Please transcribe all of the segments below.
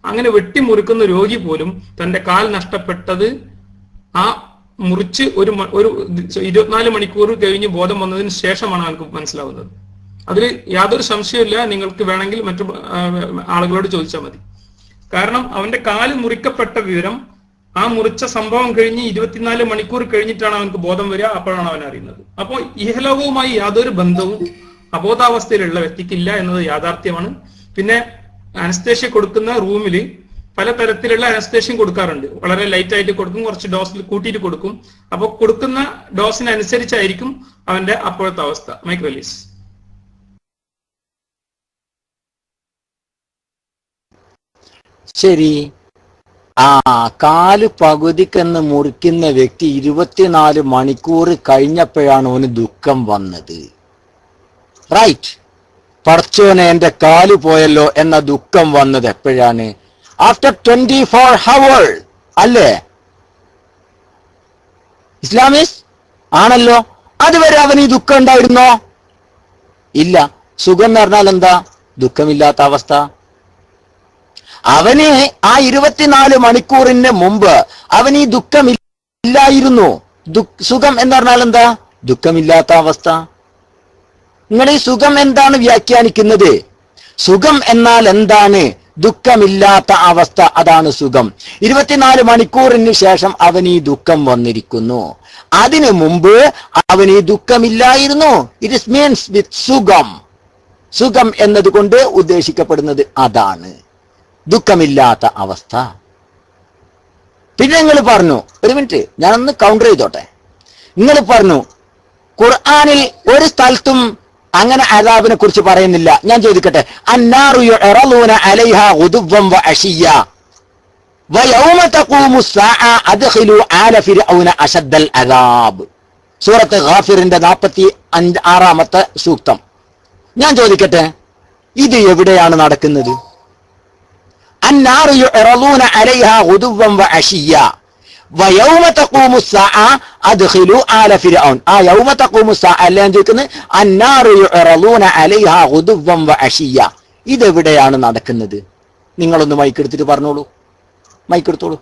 അങ്ങനെ വെട്ടിമുറിക്കുന്ന രോഗി പോലും തന്റെ കാൽ നഷ്ടപ്പെട്ടത് ആ മുറിച്ച് ഒരു 24 മണിക്കൂർ കഴിഞ്ഞ് ബോധം വന്നതിന് ശേഷമാണ് അവർക്ക് മനസ്സിലാവുന്നത്. അതിൽ യാതൊരു സംശയമില്ല. നിങ്ങൾക്ക് വേണമെങ്കിൽ മറ്റു ആളുകളോട് ചോദിച്ചാൽ മതി. കാരണം അവന്റെ കാല് മുറിക്കപ്പെട്ട വിവരം ആ മുറിച്ച സംഭവം കഴിഞ്ഞ് 24 മണിക്കൂർ കഴിഞ്ഞിട്ടാണ് അവനക്ക് ബോധം വരിക. അപ്പോഴാണ് അവൻ അറിയുന്നത്. അപ്പോൾ ഇഹലോകവുമായി യാതൊരു ബന്ധവും അബോധാവസ്ഥയിലുള്ള വ്യക്തിക്കില്ല എന്നത് യാഥാർത്ഥ്യമാണ്. പിന്നെ അനസ്തേഷ്യ കൊടുക്കുന്ന റൂമിൽ പലതരത്തിലുള്ള അനസ്തേഷ്യം കൊടുക്കാറുണ്ട്. വളരെ ലൈറ്റ് ആയിട്ട് കൊടുക്കും, കുറച്ച് ഡോസിൽ കൂട്ടിയിട്ട് കൊടുക്കും. അപ്പോൾ കൊടുക്കുന്ന ഡോസിനനുസരിച്ചായിരിക്കും അവന്റെ അപ്പോഴത്തെ അവസ്ഥ. Mic release. ശരി. കാല് പകുതിക്കെന്ന് മുറിക്കുന്ന വ്യക്തി 24 മണിക്കൂർ കഴിഞ്ഞപ്പോഴാണ് അവന് ദുഃഖം വന്നത്. റൈറ്റ്. പടച്ചോനെ എന്റെ കാല് പോയല്ലോ എന്ന ദുഃഖം വന്നത് എപ്പോഴാണ്? ആഫ്റ്റർ 24 hours അല്ലേ? ഇസ്ലാമിസ് ആണല്ലോ. അതുവരെ അവന് ഈ ദുഃഖം ഉണ്ടായിരുന്നോ? ഇല്ല. സുഖം എന്ന് പറഞ്ഞാൽ എന്താ? ദുഃഖമില്ലാത്ത അവസ്ഥ. അവന് ആ 24 മണിക്കൂറിന് മുമ്പ് അവന് ഈ ദുഃഖമില്ലായിരുന്നു. സുഖം എന്ന് പറഞ്ഞാൽ എന്താ? ദുഃഖമില്ലാത്ത അവസ്ഥ. നിങ്ങൾ ഈ സുഖം എന്താണ് വ്യാഖ്യാനിക്കുന്നത്? സുഖം എന്നാൽ എന്താണ്? ദുഃഖമില്ലാത്ത അവസ്ഥ, അതാണ് സുഖം. 24 മണിക്കൂറിന് ശേഷം അവൻ ഈ ദുഃഖം വന്നിരിക്കുന്നു. അതിനു മുമ്പ് അവൻ ഈ ദുഃഖമില്ലായിരുന്നു. ഇറ്റ് ഇസ് മീൻസ് വിത്ത് സുഖം. സുഖം എന്നതുകൊണ്ട് ഉദ്ദേശിക്കപ്പെടുന്നത് അതാണ്, ദുഃഖമില്ലാത്ത അവസ്ഥ. പിന്നെ നിങ്ങൾ പറഞ്ഞു, ഒരു മിനിറ്റ് ഞാനൊന്ന് കൗണ്ടർ ചെയ്തോട്ടെ. നിങ്ങൾ പറഞ്ഞു ഖുർആനിൽ ഒരു സ്ഥലത്തും അങ്ങനെ അദാബിനെ കുറിച്ച് പറയുന്നില്ല. ഞാൻ ചോദിക്കട്ടെ, അന്നാറു യുഅറളൂന അലൈഹാ ഗുദുവ്വൻ വഅശിയ്യ വയൗമ തഖൂമു സ്സാഅ അദ്ഖിലു ആല ഫിർഔന അശദ്ദൽ അദാബ്. സൂറത്ത് ഗാഫിറിന്റെ 46-ാമത്തെ സൂക്തം. ഞാൻ ചോദിക്കട്ടെ, ഇത് എവിടെയാണ് നടക്കുന്നത്? അന്നാറു യുഅറളൂന അലൈഹാ ഗുദുവ്വൻ വഅശിയ്യ വയൗമ തഖൂമു സ്സാഅ അദ്ഖിലു ആല ഫിർഔൻ. ആ യൗമ തഖൂമു സ്സാഅ അല്ല ഞാൻ ചോദിക്കുന്നത്. അന്നാറു യുഅറളൂന അലൈഹാ ഗുദുവ്വൻ വഅശിയ്യ ഇതെവിടെയാണ് നടക്കുന്നത്? നിങ്ങളൊന്ന് മൈക്കെടുത്തിട്ട് പറഞ്ഞോളൂ. മൈക്കെടുത്തോളൂ.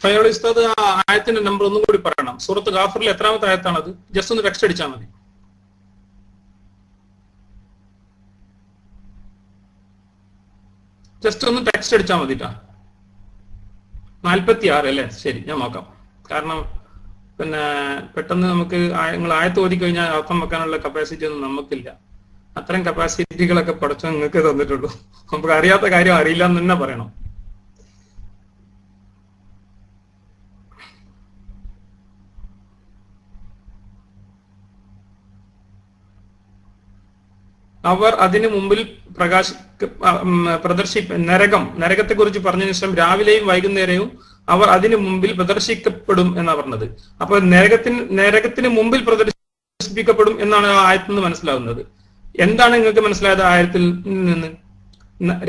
ഫൈനൽ ഉസ്താദ്, ആ ആയത്തിന്റെ നമ്പർ ഒന്നും കൂടി പറയണം. സൂറത്ത് ഗാഫിറിൽ എത്രാമത്തെ ആയത്താണത്? ജസ്റ്റ് ഒന്ന് ടെക്സ്റ്റ് അടിച്ചാൽ മതി. ജസ്റ്റ് ഒന്ന് ടെക്സ്റ്റ് അടിച്ചാൽ മതിട്ടാ. 46 അല്ലേ? ശരി, ഞാൻ നോക്കാം. കാരണം പിന്നെ പെട്ടെന്ന് നമുക്ക് നിങ്ങൾ ആയത്ത് ഓതി കഴിഞ്ഞാൽ അർത്ഥം വെക്കാനുള്ള കപ്പാസിറ്റി ഒന്നും നമുക്കില്ല. അത്തരം കപ്പാസിറ്റികളൊക്കെ പഠിച്ചോ നിങ്ങൾക്ക് തന്നിട്ടുള്ളൂ. നമുക്ക് അറിയാത്ത കാര്യം അറിയില്ല എന്ന് തന്നെ പറയണം. അവർ അതിനു മുമ്പിൽ നരകത്തെ കുറിച്ച് പറഞ്ഞതിന് ശേഷം രാവിലെയും വൈകുന്നേരവും അവർ അതിനു മുമ്പിൽ പ്രദർശിക്കപ്പെടും എന്നാ പറഞ്ഞത്. അപ്പൊ നരകത്തിന് മുമ്പിൽ പ്രദർശിപ്പിക്കപ്പെടും എന്നാണ് ആ ആയത്തിൽ നിന്ന് മനസ്സിലാവുന്നത്. എന്താണ് നിങ്ങൾക്ക് മനസ്സിലായത് ആയത്തിൽ നിന്ന്?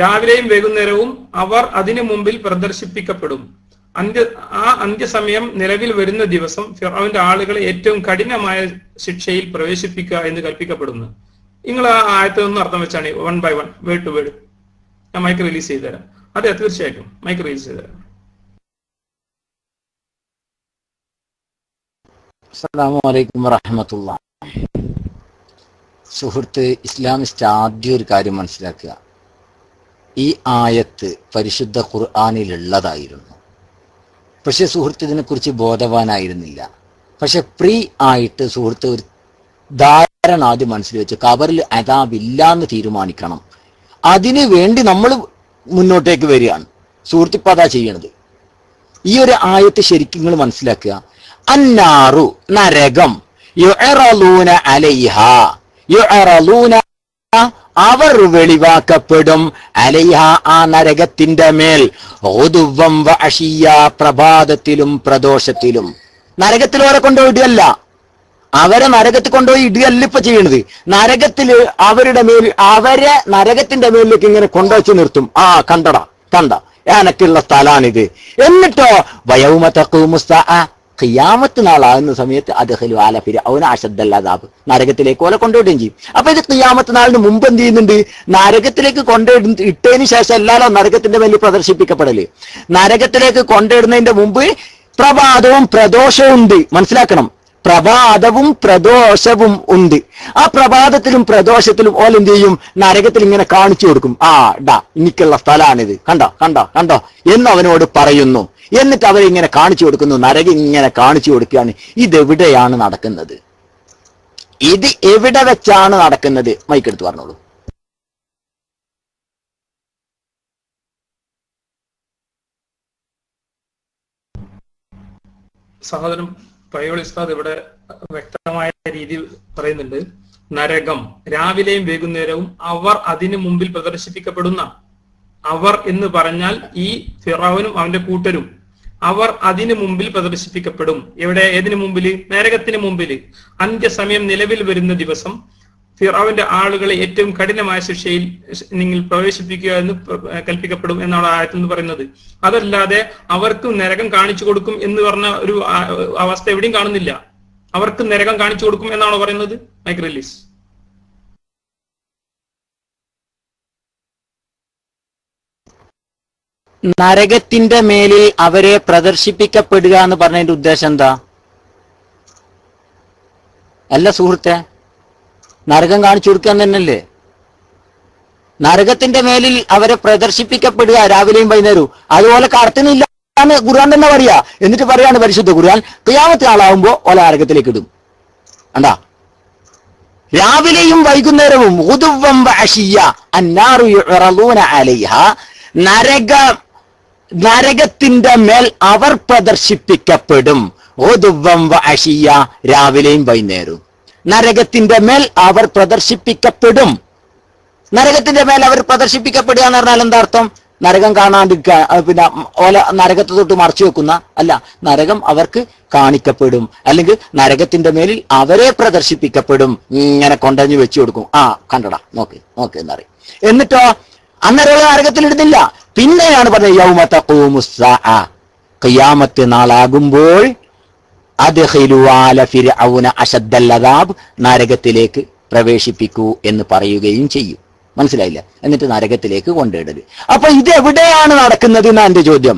രാവിലെയും വൈകുന്നേരവും അവർ അതിനു മുമ്പിൽ പ്രദർശിപ്പിക്കപ്പെടും. അന്ത്യസമയം നിലവിൽ വരുന്ന ദിവസം ഫിർഔന്റെ ആളുകളെ ഏറ്റവും കഠിനമായ ശിക്ഷയിൽ പ്രവേശിപ്പിക്കുക എന്ന് കൽപ്പിക്കപ്പെടുന്നു. നിങ്ങൾ ആ ആയത്തിൽ നിന്ന് അർത്ഥം വെച്ചാണ് 1 by 1 വേർഡ് ടു വേർഡ്. ഞാൻ മൈക്ക് റിലീസ് ചെയ്തു തരാം. അതെ, തീർച്ചയായിട്ടും മൈക്ക് റിലീസ് ചെയ്തു തരാം. അസ്സലാമു അലൈക്കും വറഹ്മത്തുള്ളാഹി. സുഹൃത്ത് ഇസ്ലാമിസ്റ്റ് ആദ്യം ഒരു കാര്യം മനസ്സിലാക്കുക. ഈ ആയത്ത് പരിശുദ്ധ ഖുർആനിലുള്ളതായിരുന്നു. പക്ഷെ സുഹൃത്ത് ഇതിനെക്കുറിച്ച് ബോധവാനായിരുന്നില്ല. പക്ഷെ പ്രീ ആയിട്ട് സുഹൃത്ത് ഒരു ധാരണ ആദ്യം മനസ്സിൽ വെച്ച് ഖബറിൽ അദാബില്ലാന്ന് തീരുമാനിക്കണം. അതിനു വേണ്ടി നമ്മൾ മുന്നോട്ടേക്ക് വരികയാണ്. സുഹൃത്തിപ്പ അതാ ചെയ്യണത്. ഈ ഒരു ആയത്ത് ശരിക്കും നിങ്ങൾ മനസ്സിലാക്കുക. അന്നാറു നരകം, യുഅറളൂന അലൈഹാ, യുഅറളൂന അവർ വെളിവാക്കപ്പെടും, അലൈഹ ആ നരകത്തിന്റെ മേൽ, ഗുദുവ്വൻ വഅശിയ്യ പ്രഭാതത്തിലും പ്രദോഷത്തിലും. നരകത്തിൽ ഓരെ കൊണ്ടുപോയിട്ടല്ല, അവരെ നരകത്തിൽ കൊണ്ടുപോയി ഇടുകയല്ല ഇപ്പൊ ചെയ്യണത്. നരകത്തില് അവരുടെ മേൽ, അവരെ നരകത്തിന്റെ മേലിലേക്ക് ഇങ്ങനെ കൊണ്ടുവച്ച് നിർത്തും. ആ കണ്ടടാ, കണ്ട എനക്കുള്ള സ്ഥലാണിത്. എന്നിട്ടോ വയൗമ തഖൂമുസ്സാഅ, ഖിയാമത്ത് നാളാകുന്ന സമയത്ത് അദ്ഖിലു ആല ഫിർഔന അശദ്ദൽ അദാബ്, നരകത്തിലേക്ക് ഓലെ കൊണ്ടുവിടുകയും ചെയ്യും. അപ്പൊ ഇത് ഖിയാമത്ത് നാളിന് മുമ്പ് എന്ത് ചെയ്യുന്നുണ്ട്? നരകത്തിലേക്ക് ഇട്ടതിന് ശേഷം അല്ലാലോ നരകത്തിന്റെ മേലിൽ പ്രദർശിപ്പിക്കപ്പെടല്. നരകത്തിലേക്ക് കൊണ്ടിടുന്നതിന്റെ മുമ്പ് പ്രഭാതവും പ്രദോഷവും ഉണ്ട്. മനസ്സിലാക്കണം, പ്രഭാതവും പ്രദോഷവും ഉണ്ട്. ആ പ്രഭാതത്തിലും പ്രദോഷത്തിലും ഓൽ എന്ത് ചെയ്യും? നരകത്തിൽ ഇങ്ങനെ കാണിച്ചു കൊടുക്കും. ആ ഡാ എനിക്കുള്ള സ്ഥലമാണിത്, കണ്ടോ കണ്ടോ കണ്ടോ എന്ന് അവനോട് പറയുന്നു. എന്നിട്ട് അവരിങ്ങനെ കാണിച്ചു കൊടുക്കുന്നു. നരകം ഇങ്ങനെ കാണിച്ചു കൊടുക്കുകയാണ്. ഇതെവിടെയാണ് നടക്കുന്നത്? ഇത് എവിടെ വെച്ചാണ് നടക്കുന്നത്? മൈക്കെടുത്ത് പറഞ്ഞോളൂ. സഹോദരൻ പയ്യോളി ഉസ്താദ് ഇവിടെ വ്യക്തമായ രീതിയിൽ പറയുന്നുണ്ട്. നരകം രാവിലെയും വൈകുന്നേരവും അവർ അതിനു മുമ്പിൽ പ്രദർശിപ്പിക്കപ്പെടുന്ന, അവർ എന്ന് പറഞ്ഞാൽ ഈ ഫിറഔനും അവന്റെ കൂട്ടരും, അവർ അതിനു മുമ്പിൽ പ്രദർശിപ്പിക്കപ്പെടും. എവിടെ? ഏതിനു മുമ്പില്? നരകത്തിന് മുമ്പില്. അന്ത്യസമയം നിലവിൽ വരുന്ന ദിവസം ഫിറഔന്റെ ആളുകളെ ഏറ്റവും കഠിനമായ ശിക്ഷയിൽ നിങ്ങൾ പ്രവേശിപ്പിക്കുക എന്ന് കൽപ്പിക്കപ്പെടും എന്നാണ് ആയത്തിൽ നിന്ന് പറയുന്നത്. അതല്ലാതെ അവർക്ക് നരകം കാണിച്ചു കൊടുക്കും എന്ന് പറഞ്ഞ ഒരു അവസ്ഥ എവിടെയും കാണുന്നില്ല. അവർക്ക് നരകം കാണിച്ചു കൊടുക്കും എന്നാണോ പറയുന്നത്? Mic release. നരകത്തിന്റെ മേലിൽ അവരെ പ്രദർശിപ്പിക്കപ്പെടുക എന്ന് പറഞ്ഞതിന്റെ ഉദ്ദേശം എന്താ? അല്ല സുഹൃത്തെ, നരകം കാണിച്ചു കൊടുക്കുക തന്നെയല്ലേ? നരകത്തിന്റെ മേലിൽ അവരെ പ്രദർശിപ്പിക്കപ്പെടുക രാവിലെയും വൈകുന്നേരവും. അതുപോലെ കടത്തുന്നില്ല എന്ന് ഖുർആൻ തന്നെ പറയാ. എന്നിട്ട് പറയാണ് പരിശുദ്ധ ഖുർആൻ, ഖിയാമത്ത് ആളാവുമ്പോ ഓല നരകത്തിലേക്ക് ഇടും. കണ്ടാ, രാവിലെയും വൈകുന്നേരവും ഗുദുവ്വൻ വഅശിയ്യ അന്നാറു യുറളൂന അലൈഹ, നരകത്തിന്റെ മേൽ അവർ പ്രദർശിപ്പിക്കപ്പെടും. ഗുദുവ്വൻ വഅശിയ്യ, രാവിലെയും വൈകുന്നേരവും നരകത്തിന്റെ മേൽ അവർ പ്രദർശിപ്പിക്കപ്പെടും. നരകത്തിന്റെ മേൽ അവർ പ്രദർശിപ്പിക്കപ്പെടുക എന്ന് പറഞ്ഞാൽ എന്താ അർത്ഥം? നരകം കാണാണ്ടിരിക്കുക, പിന്നെ ഓല നരകത്തെ തൊട്ട് മറച്ചു വെക്കുന്ന അല്ല, നരകം അവർക്ക് കാണിക്കപ്പെടും. അല്ലെങ്കിൽ നരകത്തിന്റെ മേലിൽ അവരെ പ്രദർശിപ്പിക്കപ്പെടും. ഇങ്ങനെ കൊണ്ടഞ്ഞു വെച്ചു കൊടുക്കും. ആ കണ്ടടാ, നോക്ക് നോക്ക് എന്നറിയും. എന്നിട്ടോ അന്നേരം നരകത്തിൽ ഇടുന്നില്ല. പിന്നെയാണ് പറഞ്ഞത് യൗമ തഖൂമുസ്സാഅ, ഖിയാമത്ത് നാളാകുമ്പോൾ അദ്ഖിലു ആല ഫിർഔന അശദ്ദൽ അദാബ്, നരകത്തിലേക്ക് പ്രവേശിപ്പിക്കൂ എന്ന് പറയുകയും ചെയ്യും. മനസ്സിലായില്ല? എന്നിട്ട് നരകത്തിലേക്ക് കൊണ്ടിടല്. അപ്പൊ ഇത് എവിടെയാണ് നടക്കുന്നത് എന്നാ എന്റെ ചോദ്യം.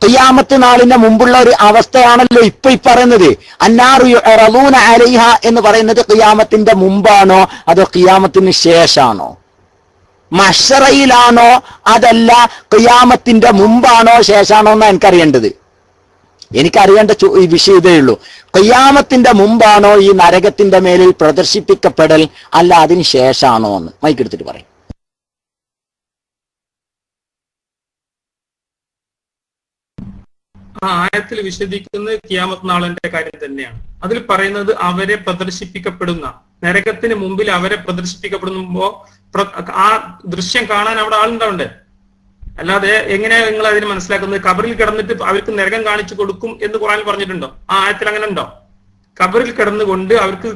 ഖിയാമത്ത് നാളിന്റെ മുമ്പുള്ള ഒരു അവസ്ഥയാണല്ലോ ഇപ്പൊ ഈ പറയുന്നത്. അന്നാറു യുറളൂന അലൈഹ എന്ന് പറയുന്നത് ഖിയാമത്തിന്റെ മുമ്പാണോ അതോ ഖിയാമത്തിന് ശേഷാണോ? മഹ്ശറയിലാണോ അതല്ല ഖിയാമത്തിന്റെ മുമ്പാണോ ശേഷാണോ എന്നാ എനിക്കറിയേണ്ടത്. എനിക്കറിയേണ്ട ഈ വിഷയം ഇതേ ഉള്ളൂ. ഖിയാമത്തിന്റെ മുമ്പാണോ ഈ നരകത്തിന്റെ മേലിൽ പ്രദർശിപ്പിക്കപ്പെടൽ, അല്ല അതിന് ശേഷാണോ എന്ന് മൈക്കെടുത്തിട്ട് പറയും. ആ ആയത്തിൽ വിശദീകരിക്കുന്നത് ഖിയാമത്ത് നാളിന്റെ കാര്യം തന്നെയാണ്. അതിൽ പറയുന്നത് അവരെ പ്രദർശിപ്പിക്കപ്പെടുന്ന, നരകത്തിന് മുമ്പിൽ അവരെ പ്രദർശിപ്പിക്കപ്പെടുമ്പോ ആ ദൃശ്യം കാണാൻ അവിടെ ആളുണ്ടാവണ്ടേ? അല്ലാതെ എങ്ങനെയാ നിങ്ങൾ അതിന് മനസ്സിലാക്കുന്നത്? കബറിൽ കിടന്നിട്ട് അവർക്ക് നരകം കാണിച്ചു കൊടുക്കും എന്ന് ഖുർആനിൽ പറഞ്ഞിട്ടുണ്ടോ? ആ ആയത്തിൽ അങ്ങനെ ഉണ്ടോ? കബറിൽ കിടന്നുകൊണ്ട് അവർക്ക്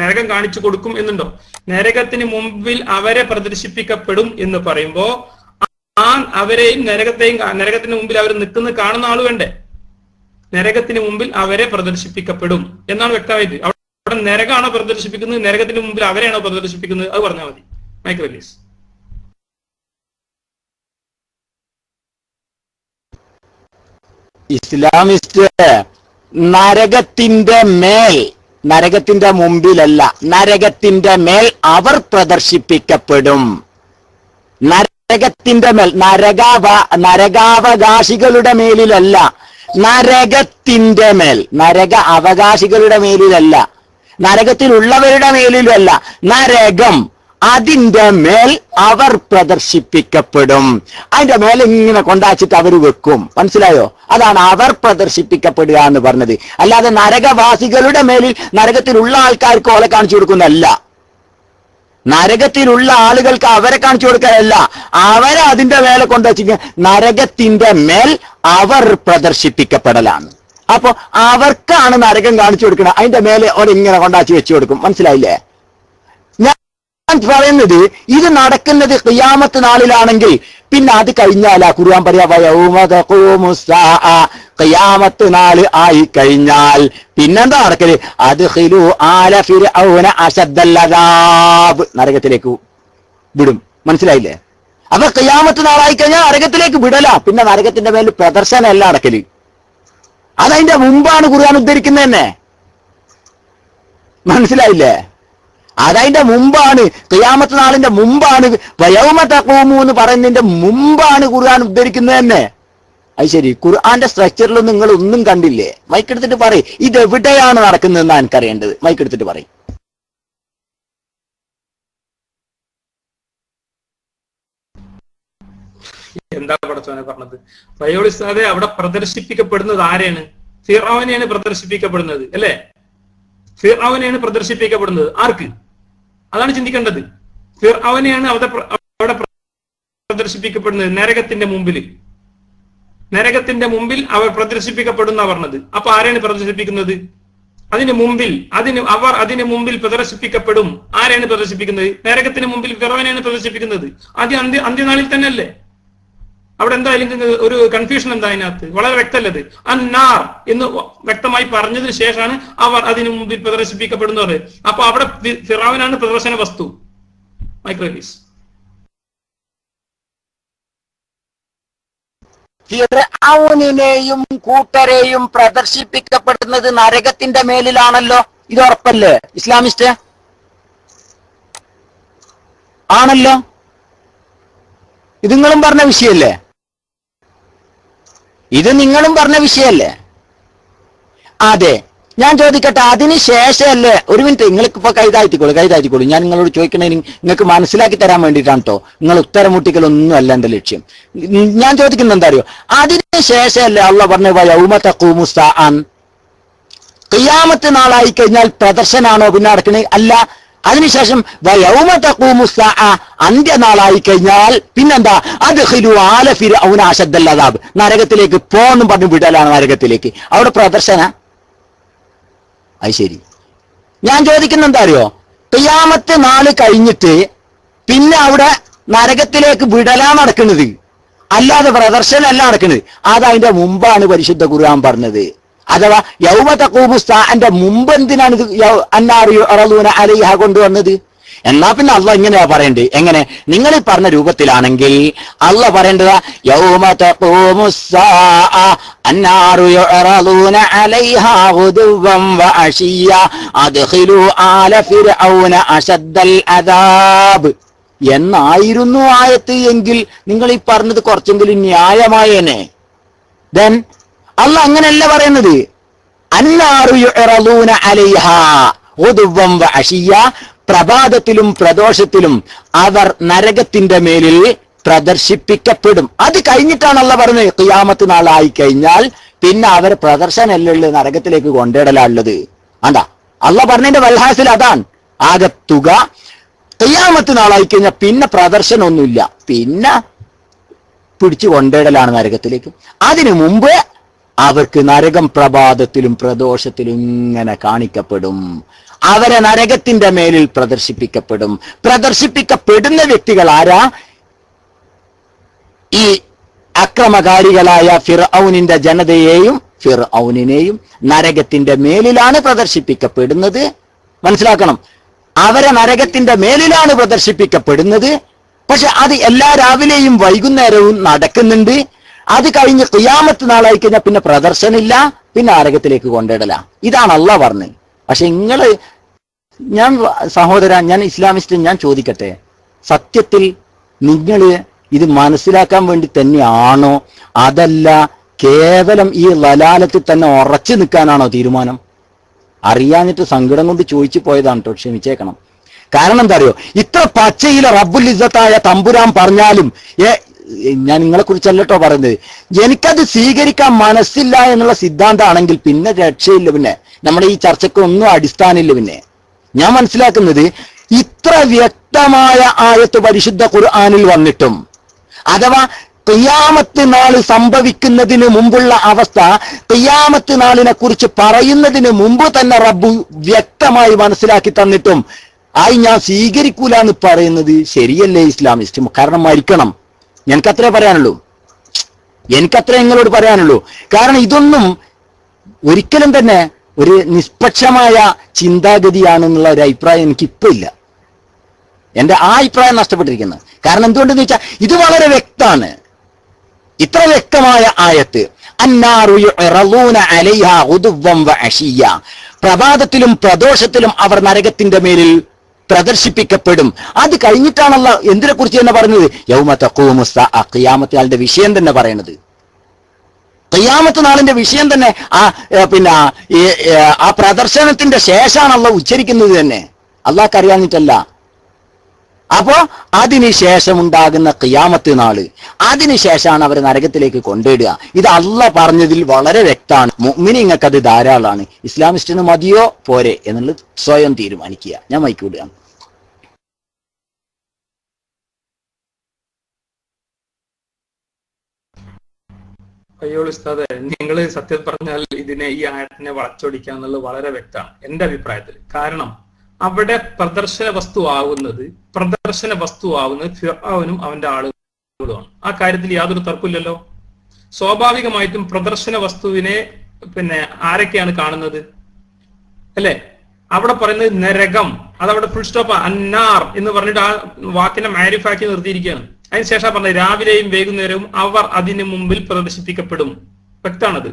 നരകം കാണിച്ചു കൊടുക്കും എന്നുണ്ടോ? നരകത്തിന് മുമ്പിൽ അവരെ പ്രദർശിപ്പിക്കപ്പെടും എന്ന് പറയുമ്പോ ആ അവരെയും നരകത്തിന് മുമ്പിൽ അവർ നിൽക്കുന്ന കാണുന്ന ആള് വേണ്ടേ? നരകത്തിന് മുമ്പിൽ അവരെ പ്രദർശിപ്പിക്കപ്പെടും എന്നാണ് വ്യക്തമായിട്ട്. അവിടെ നരകമാണോ പ്രദർശിപ്പിക്കുന്നത്, നരകത്തിന് മുമ്പിൽ അവരെയാണോ പ്രദർശിപ്പിക്കുന്നത്? അത് പറഞ്ഞാൽ മതി. Mic release. ഇസ്ലാമിസ്റ്റ് നരകത്തിന്റെ മേൽ, നരകത്തിന്റെ മുമ്പിലല്ല, നരകത്തിന്റെ മേൽ അവർ പ്രദർശിപ്പിക്കപ്പെടും. നരകത്തിന്റെ മേൽ, നരകാവകാശികളുടെ മേലിലല്ല, നരകത്തിന്റെ മേൽ, നരക അവകാശികളുടെ മേലിലല്ല, നരകത്തിലുള്ളവരുടെ മേലിലല്ല, നരകം അതിന്റെ മേൽ അവർ പ്രദർശിപ്പിക്കപ്പെടും. അതിന്റെ മേൽ ഇങ്ങനെ കൊണ്ടാച്ചിട്ട് അവർ വെക്കും. മനസ്സിലായോ? അതാണ് അവർ പ്രദർശിപ്പിക്കപ്പെടുക എന്ന് പറഞ്ഞത്. അല്ലാതെ നരകവാസികളുടെ മേലിൽ നരകത്തിലുള്ള ആൾക്കാർക്ക് ഓലെ കാണിച്ചു കൊടുക്കുന്നതല്ല. നരകത്തിലുള്ള ആളുകൾക്ക് അവരെ കാണിച്ചു കൊടുക്കാനല്ല, അവരെ അതിന്റെ മേലെ കൊണ്ടുവച്ചിട്ട് നരകത്തിന്റെ മേൽ അവർ പ്രദർശിപ്പിക്കപ്പെടലാണ്. അപ്പൊ അവർക്കാണ് നരകം കാണിച്ചു കൊടുക്കണം. അതിന്റെ മേലെ ഒരിങ്ങനെ കൊണ്ടാക്കി വെച്ചു കൊടുക്കും. മനസ്സിലായില്ലേ? ഞാൻ പറയുന്നത് ഇത് നടക്കുന്നത് ഖിയാമത്ത് നാളിലാണെങ്കിൽ പിന്നെ അത് കഴിഞ്ഞാലാ ഖുർആൻ പറയാ ഖിയാമത്ത് നാള് ആയി കഴിഞ്ഞാൽ പിന്നെന്താ നടക്കല്? അദ്ഖിലൂ ആല ഫിർഔന അശദ്ദൽ അദാബ്, നരകത്തിലേക്ക് വിടും. മനസ്സിലായില്ലേ? അപ്പൊ ഖിയാമത്ത് നാളായി കഴിഞ്ഞാൽ നരകത്തിലേക്ക് വിടല. പിന്നെ നരകത്തിന്റെ മേൽ പ്രദർശനമല്ല നടക്കല്. അതതിന്റെ മുമ്പാണ് ഖുർആൻ ഉദ്ധരിക്കുന്നത് തന്നെ. മനസ്സിലായില്ലേ? അതതിന്റെ മുമ്പാണ്, ഖിയാമത്ത് നാളിന്റെ മുമ്പാണ്, വയൗമ തഖൂമു എന്ന് പറയുന്നതിന്റെ മുമ്പാണ് ഖുർആൻ ഉദ്ധരിക്കുന്നത് തന്നെ. അത് ശരി, ഖുർആന്റെ സ്ട്രക്ചറിലൊന്നും നിങ്ങൾ ഒന്നും കണ്ടില്ലേ? മൈക്കെടുത്തിട്ട് പറയും ഇത് എവിടെയാണ് നടക്കുന്നതെന്നാണ് എനിക്കറിയേണ്ടത്. മൈക്കെടുത്തിട്ട് പറയും. എന്താ പടച്ചോനെ പറഞ്ഞത്? ഫയോളിസാദെ അവിടെ പ്രദർശിപ്പിക്കപ്പെടുന്നത് ആരെയാണ്? ഫിർഔനെയാണ് പ്രദർശിപ്പിക്കപ്പെടുന്നത്, അല്ലേ? ഫിർഔനെയാണ് പ്രദർശിപ്പിക്കപ്പെടുന്നത്. ആർക്ക്? അതാണ് ചിന്തിക്കേണ്ടത്. ഫിർഔനെയാണ് അവിടെ പ്രദർശിപ്പിക്കപ്പെടുന്നത് നരകത്തിന്റെ മുമ്പിൽ. നരകത്തിന്റെ മുമ്പിൽ അവർ പ്രദർശിപ്പിക്കപ്പെടുന്ന പറഞ്ഞത്. അപ്പൊ ആരെയാണ് പ്രദർശിപ്പിക്കുന്നത്? അതിന് മുമ്പിൽ പ്രദർശിപ്പിക്കപ്പെടും. ആരെയാണ് പ്രദർശിപ്പിക്കുന്നത്? നരകത്തിന് മുമ്പിൽ ഫിർഔനെയാണ് പ്രദർശിപ്പിക്കുന്നത്. അന്ത്യനാളിൽ തന്നെ അല്ലേ? അവിടെ എന്താ ഒരു കൺഫ്യൂഷൻ എന്താ അതിനകത്ത്? വളരെ വ്യക്തമല്ലത്. അന്നാർ എന്ന് വ്യക്തമായി പറഞ്ഞതിന് ശേഷമാണ് അവർ അതിനു മുമ്പിൽ പ്രദർശിപ്പിക്കപ്പെടുന്നത്. അപ്പൊ അവിടെ ഫിറഔനാണ് പ്രദർശന വസ്തു. മൈക്രോലീസ് ഫിർഔനിനെയും കൂട്ടരെയും പ്രദർശിപ്പിക്കപ്പെടുന്നത് നരകത്തിന്റെ മേലിലാണല്ലോ. ഇത് ഉറപ്പല്ലേ ഇസ്ലാമിസ്റ്റ്? ആണല്ലോ. ഇത് നിങ്ങളും പറഞ്ഞ വിഷയല്ലേ? ഇത് നിങ്ങളും പറഞ്ഞ വിഷയല്ലേ? അതെ. ഞാൻ ചോദിക്കട്ടെ, അതിന് ശേഷമല്ലേ? ഒരു മിനിറ്റ്, നിങ്ങൾക്ക് ഇപ്പൊ കൈതാഴ്ത്തിക്കോളൂ. ഞാൻ നിങ്ങളോട് ചോദിക്കണേ നിങ്ങൾക്ക് മനസ്സിലാക്കി തരാൻ വേണ്ടിയിട്ടാണ് കേട്ടോ. നിങ്ങൾ ഉത്തരം മുട്ടിക്കലൊന്നും അല്ല എന്റെ ലക്ഷ്യം. ഞാൻ ചോദിക്കുന്നത് എന്താ അറിയോ? അതിന് ശേഷമല്ലേ അള്ളാഹ് പറഞ്ഞ യൗമ തഖൂമു സ്സാഅ, ഖിയാമത്ത് നാളായി കഴിഞ്ഞാൽ പ്രദർശനാണോ പിന്നെ നടക്കണേ? അല്ല. അതിനുശേഷം വയൗമ തഖൂമു സ്സാഅ, അന്ത്യനാളായി കഴിഞ്ഞാൽ പിന്നെന്താ? അദ്ഖിലൂ ആല ഫിർഔന അശദ്ദൽ അദാബ്, നരകത്തിലേക്ക് പോന്നും പറഞ്ഞു വിടലാണ് നരകത്തിലേക്ക്. അവിടെ പ്രദർശന. അത് ശരി. ഞാൻ ചോദിക്കുന്ന എന്താ അറിയോ? ഖിയാമത്ത് നാള് കഴിഞ്ഞിട്ട് പിന്നെ അവിടെ നരകത്തിലേക്ക് വിടലാ നടക്കുന്നത്, അല്ലാതെ പ്രദർശനമല്ല നടക്കുന്നത്. അതതിന്റെ മുമ്പാണ് പരിശുദ്ധ ഖുർആൻ പറഞ്ഞത്. അഥവാ യൗമ തഖൂമു സ്സാഅന്റെ മുമ്പ് എന്തിനാണ് ഇത് അന്നാർ യുഅറദൂന അലൈഹ കൊണ്ടുവന്നത്? എന്നാ പിന്നെ അള്ളാഹ് ഇങ്ങനെയാ പറയണ്ടേ? എങ്ങനെ? നിങ്ങൾ ഈ പറഞ്ഞ രൂപത്തിലാണെങ്കിൽ അള്ളാഹ് പറയേണ്ടതാ യൗമ തഖൂമു സ്സാഅ അന്നാറു യുഅറദൂന അലൈഹ ഗുദുവൻ വഅശിയ അദ്ഖിലൂ ആല ഫിർഔന അശദ്ദൽ അദാബ് എന്നായിരുന്നു ആയത്ത് എങ്കിൽ നിങ്ങൾ ഈ പറഞ്ഞത് കുറച്ചെങ്കിലും ന്യായമായേനെ. ദെൻ അള്ളാഹ് അങ്ങനെയല്ല പറയുന്നത്. അന്നാറു യുഅറദൂന അലൈഹ ഗുദുവൻ വഅശിയ, പ്രഭാതത്തിലും പ്രദോഷത്തിലും അവർ നരകത്തിന്റെ മേലിൽ പ്രദർശിപ്പിക്കപ്പെടും. അത് കഴിഞ്ഞിട്ടാണ് അള്ളാഹ് പറഞ്ഞത് ഖിയാമത്ത് നാളായി കഴിഞ്ഞാൽ പിന്നെ അവർ പ്രദർശനമല്ലുള്ളത്, നരകത്തിലേക്ക് കൊണ്ടിടലുള്ളത്. ആണ്ടാ അള്ളാഹ് പറഞ്ഞതിന്റെ വൽഹാസിൽ അതാണ്. ആകെ തുക ഖിയാമത്ത് നാളായി കഴിഞ്ഞാൽ പിന്നെ പ്രദർശനമൊന്നുമില്ല, പിന്നെ പിടിച്ചു കൊണ്ടിടലാണ് നരകത്തിലേക്ക്. അതിനു മുമ്പ് അവർക്ക് നരകം പ്രഭാതത്തിലും പ്രദോഷത്തിലും ഇങ്ങനെ കാണിക്കപ്പെടും. അവരെ നരകത്തിന്റെ മേലിൽ പ്രദർശിപ്പിക്കപ്പെടും. പ്രദർശിപ്പിക്കപ്പെടുന്ന വ്യക്തികൾ ആരാ? ഈ അക്രമകാരികളായ ഫിർഔനിന്റെ ജനതയെയും ഫിർഔനിനെയും നരകത്തിന്റെ മേലിലാണ് പ്രദർശിപ്പിക്കപ്പെടുന്നത്. മനസ്സിലാക്കണം, അവരെ നരകത്തിന്റെ മേലിലാണ് പ്രദർശിപ്പിക്കപ്പെടുന്നത്. പക്ഷെ അത് എല്ലാ രാവിലെയും വൈകുന്നേരവും നടക്കുന്നുണ്ട്. അത് കഴിഞ്ഞ് ഖിയാമത്ത് നാളായി കഴിഞ്ഞാൽ പിന്നെ പ്രദർശനമില്ല, പിന്നെ നരകത്തിലേക്ക് കൊണ്ടിടല. ഇതാണ് അള്ളാഹ് പറഞ്ഞത്. പക്ഷെ ഞാൻ സഹോദര, ഞാൻ ഇസ്ലാമിസ്റ്റ്, ഞാൻ ചോദിക്കട്ടെ, സത്യത്തിൽ നിങ്ങൾ ഇത് മനസ്സിലാക്കാൻ വേണ്ടി തന്നെയാണോ, അതല്ല കേവലം ഈ ലലാലത്തിൽ തന്നെ ഉറച്ചു നിൽക്കാനാണോ തീരുമാനം? അറിയാഞ്ഞിട്ട് സങ്കടം കൊണ്ട് ചോദിച്ചു പോയതാണ് കേട്ടോ, ക്ഷമിച്ചേക്കണം. കാരണം എന്താ അറിയോ, ഇത്ര പച്ചയിലെ റബ്ബുൽ ഇസ്സത്തായ തമ്പുരാൻ പറഞ്ഞാലും ഞാൻ നിങ്ങളെ കുറിച്ചല്ലോ പറയുന്നത്, എനിക്കത് സ്വീകരിക്കാൻ മനസ്സില്ല എന്നുള്ള സിദ്ധാന്തമാണെങ്കിൽ പിന്നെ രക്ഷയില്ല. പിന്നെ നമ്മുടെ ഈ ചർച്ചക്കൊന്നും അടിസ്ഥാനമില്ല. പിന്നെ ഞാൻ മനസ്സിലാക്കുന്നത്, ഇത്ര വ്യക്തമായ ആയത്ത് പരിശുദ്ധ ഖുർആനിൽ വന്നിട്ടും, അഥവാ ഖിയാമത്ത് നാള് സംഭവിക്കുന്നതിന് മുമ്പുള്ള അവസ്ഥ ഖിയാമത്ത് നാളിനെ കുറിച്ച് പറയുന്നതിന് മുമ്പ് തന്നെ റബ്ബ് വ്യക്തമായി മനസ്സിലാക്കി തന്നിട്ടും ആയി ഞാൻ സ്വീകരിക്കൂല എന്ന് പറയുന്നത് ശരിയല്ലേ ഇസ്ലാമിസ്റ്റ്? കാരണം മരിക്കണം. എനിക്കത്രേ പറയാനുള്ളൂ, എനിക്കത്രേ നിങ്ങളോട് പറയാനുള്ളൂ. കാരണം ഇതൊന്നും ഒരിക്കലും തന്നെ ഒരു നിഷ്പക്ഷമായ ചിന്താഗതിയാണെന്നുള്ള ഒരു അഭിപ്രായം എനിക്കിപ്പോ ഇല്ല. എന്റെ ആ അഭിപ്രായം നഷ്ടപ്പെട്ടിരിക്കുന്നത്. കാരണം എന്തുകൊണ്ടെന്ന് വെച്ചാൽ ഇത് വളരെ വ്യക്തമാണ്. ഇത്ര വ്യക്തമായ ആയത്ത്, അന്നാറു യുറളൂന അലൈഹാ ഗുദുവ്വൻ വഅശിയ്യ, പ്രഭാതത്തിലും പ്രദോഷത്തിലും അവർ നരകത്തിന്റെ മേലിൽ പ്രദർശിപ്പിക്കപ്പെടും. അത് കഴിഞ്ഞിട്ടാണല്ലോ എന്തിനെ കുറിച്ച് തന്നെ പറഞ്ഞത്? യൗമ തഖൂമു സ്സാഅ, ഖിയാമത്ത് നാളിന്റെ വിഷയം തന്നെ പറയുന്നത്. ഖിയാമത്ത് നാളിന്റെ വിഷയം തന്നെ ആ പ്രദർശനത്തിന്റെ ശേഷമാണല്ലോ ഉച്ചരിക്കുന്നത് തന്നെ. അള്ളാഹ്ക്ക് അറിയാഞ്ഞിട്ടല്ല. അപ്പോ അതിനുശേഷം ഉണ്ടാകുന്ന ഖിയാമത്ത് നാള്, അതിനുശേഷമാണ് അവർ നരകത്തിലേക്ക് കൊണ്ടിടുക. ഇത് അള്ളാഹ് പറഞ്ഞതിൽ വളരെ വ്യക്തമാണ്. മുഅ്മിനീങ്ങൾക്ക് അത് ധാരാളമാണ്. ഇസ്ലാമിസ്റ്റിന് മതിയോ പോരെ എന്നുള്ളത് സ്വയം തീരുമാനിക്കുക. ഞാൻ മൈക്കൂടുകയാണ്. അയ്യോ ഉസ്താദെ, നിങ്ങൾ സത്യം പറഞ്ഞാൽ ഈ ആയത്തിനെ വളച്ചൊടിക്കുക എന്നുള്ളത് വളരെ വ്യക്തമാണ് എന്റെ അഭിപ്രായത്തിൽ. കാരണം അവിടെ പ്രദർശന വസ്തുവാകുന്നത് ഫിർഔനും അവന്റെ ആളുകളുമാണ്. ആ കാര്യത്തിൽ യാതൊരു തർക്കമില്ലല്ലോ. സ്വാഭാവികമായിട്ടും പ്രദർശന വസ്തുവിനെ ആരൊക്കെയാണ് കാണുന്നത് അല്ലെ? അവിടെ പറയുന്നത് നരകം, അതവിടെ ഫുൾ സ്റ്റോപ്പ് അന്നാർ എന്ന് പറഞ്ഞിട്ട് ആ വാക്കിനെ മാരിഫാക്കി നിർത്തിയിരിക്കുകയാണ്. അതിനുശേഷം പറഞ്ഞത് രാവിലെയും വൈകുന്നേരവും അവർ അതിന് മുമ്പിൽ പ്രദർശിപ്പിക്കപ്പെടും. വ്യക്തമാണത്.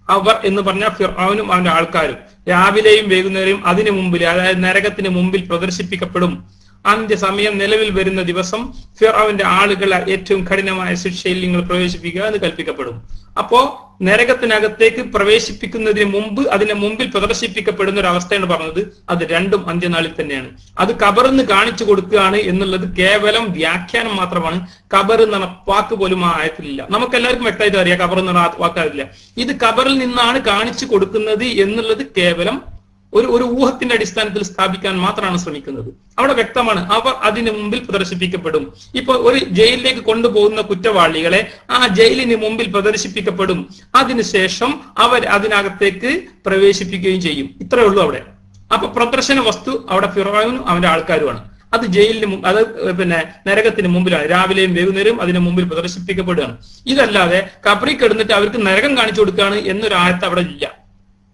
അവർ എന്ന് പറഞ്ഞാൽ ഫിർഔനും അവന്റെ ആൾക്കാരും രാവിലെയും വൈകുന്നേരവും അതിന് മുമ്പിൽ, അതായത് നരകത്തിന് മുമ്പിൽ പ്രദർശിപ്പിക്കപ്പെടും. അന്ത്യസമയം നിലവിൽ വരുന്ന ദിവസം ഫിർഔന്റെ ആളുകളെ ഏറ്റവും കഠിനമായ ശിക്ഷയിൽ നിങ്ങൾ പ്രവേശിപ്പിക്കുക എന്ന് കൽപ്പിക്കപ്പെടും. അപ്പോ നരകത്തിനകത്തേക്ക് പ്രവേശിപ്പിക്കുന്നതിന് മുമ്പ് അതിനെ മുമ്പിൽ പ്രദർശിപ്പിക്കപ്പെടുന്ന ഒരു അവസ്ഥയാണ് പറഞ്ഞത്. അത് രണ്ടും അന്ത്യനാളിൽ തന്നെയാണ്. അത് ഖബറിന്ന് കാണിച്ചു കൊടുക്കുകയാണ് എന്നുള്ളത് കേവലം വ്യാഖ്യാനം മാത്രമാണ്. ഖബർ എന്ന് പറഞ്ഞ വാക്ക് പോലും ആ ആയത്തിലില്ല. നമുക്ക് എല്ലാവർക്കും വ്യക്തമായിട്ട് അറിയാം ഖബർ എന്ന് പറഞ്ഞ വാക്കാറില്ല. ഇത് ഖബറിൽ നിന്നാണ് കാണിച്ചു കൊടുക്കുന്നത് എന്നുള്ളത് കേവലം ഒരു ഊഹത്തിന്റെ അടിസ്ഥാനത്തിൽ സ്ഥാപിക്കാൻ മാത്രമാണ് ശ്രമിക്കുന്നത്. അവിടെ വ്യക്തമാണ് അവർ അതിന് മുമ്പിൽ പ്രദർശിപ്പിക്കപ്പെടും. ഇപ്പൊ ഒരു ജയിലിലേക്ക് കൊണ്ടുപോകുന്ന കുറ്റവാളികളെ ആ ജയിലിന് മുമ്പിൽ പ്രദർശിപ്പിക്കപ്പെടും. അതിനുശേഷം അവർ അതിനകത്തേക്ക് പ്രവേശിപ്പിക്കുകയും ചെയ്യും. ഇത്രയേ ഉള്ളൂ അവിടെ. അപ്പൊ പ്രദർശന വസ്തു അവിടെ ഫിർഔനും അവന്റെ ആൾക്കാരുമാണ്. അത് ജയിലിന് അത് നരകത്തിന് മുമ്പിലാണ്. രാവിലെയും വൈകുന്നേരവും അതിന് മുമ്പിൽ പ്രദർശിപ്പിക്കപ്പെടുകയാണ്. ഇതല്ലാതെ ഖബറിൽ കിടന്നിട്ട് അവർക്ക് നരകം കാണിച്ചു കൊടുക്കുകയാണ് എന്നൊരു ആയത്ത് അവിടെ ഇല്ല.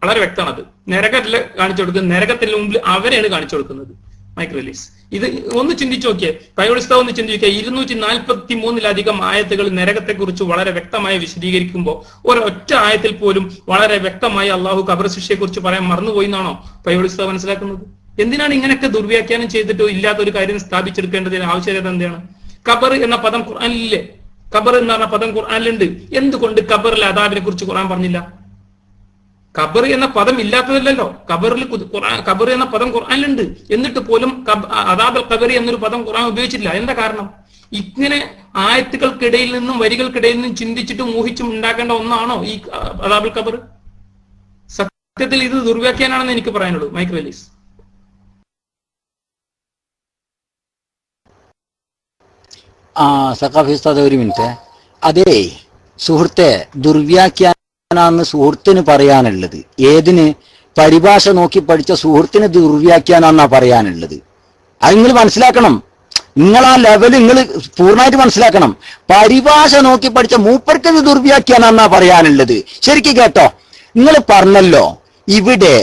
വളരെ വ്യക്തമാണ്. അത് നരകത്തില് കാണിച്ചു കൊടുക്കുന്നത്, നരകത്തിന് മുമ്പിൽ അവരെയാണ് കാണിച്ചു കൊടുക്കുന്നത്. Mic release. ഇത് ഒന്ന് ചിന്തിച്ചു നോക്കിയേ, കൈവളിസ്താവ് ഒന്ന് ചിന്തിക്കുക. 243 ആയത്തുകൾ നരകത്തെ കുറിച്ച് വളരെ വ്യക്തമായി വിശദീകരിക്കുമ്പോൾ ഒരൊറ്റ ആയത്തിൽ പോലും വളരെ വ്യക്തമായി അള്ളാഹു ഖബർ ശിക്ഷയെ കുറിച്ച് പറയാൻ മറന്നുപോയി എന്നാണോ കൈവളിസ്താവ് മനസ്സിലാക്കുന്നത്? എന്തിനാണ് ഇങ്ങനെയൊക്കെ ദുർവ്യാഖ്യാനം ചെയ്തിട്ട് ഇല്ലാത്ത ഒരു കാര്യം സ്ഥാപിച്ചെടുക്കേണ്ടതിന് ആവശ്യകത എന്താണ്? ഖബർ എന്ന പദം ഖുർആനിലില്ലേ? ഖബർ എന്ന് പറഞ്ഞ പദം ഖുർആനിലുണ്ട്. എന്തുകൊണ്ട് ഖബറിലെ അദാബിനെ കുറിച്ച് ഖുർആൻ പറഞ്ഞില്ല? ഖബർ എന്ന പദം ഇല്ലാത്തതല്ലോ. ഖബർ എന്ന പദം ഖുർആനിലുണ്ട്. എന്നിട്ട് പോലും അദാബുൽ ഖബറി എന്നൊരു പദം ഖുർആൻ ഉപയോഗിച്ചില്ല. എന്താ കാരണം? ഇങ്ങനെ ആയത്തുകൾക്കിടയിൽ നിന്നും വരികൾക്കിടയിൽ നിന്നും ചിന്തിച്ചിട്ടും ഊഹിച്ചും ഉണ്ടാക്കേണ്ട ഒന്നാണോ ഈ അദാബുൽ ഖബർ? സത്യത്തിൽ ഇത് ദുർവ്യാഖ്യാനാണെന്ന് എനിക്ക് പറയാനുള്ളൂ. Mic release. സഖാഫി ഉസ്താദ് ഒരു മിനിറ്റ്. അതേ സുഹൃത്തെ, ദുർവ്യാഖ്യാനാന്ന് സുഹൃത്തിന് പറയാനുള്ളത്. ഏതിന്? പരിഭാഷ നോക്കി പഠിച്ച സുഹൃത്തിന് ദുർവ്യാഖ്യാനാന്നാ പറയാനുള്ളത്. അത് നിങ്ങൾ മനസ്സിലാക്കണം. നിങ്ങൾ ആ ലെവൽ നിങ്ങൾ പൂർണ്ണമായിട്ട് മനസ്സിലാക്കണം. പരിഭാഷ നോക്കി പഠിച്ച മൂപ്പർക്ക് ഇത് ദുർവ്യാഖ്യാനാന്നാ പറയാനുള്ളത്. ശരിക്കും കേട്ടോ, നിങ്ങൾ പറഞ്ഞല്ലോ ഇവിടെ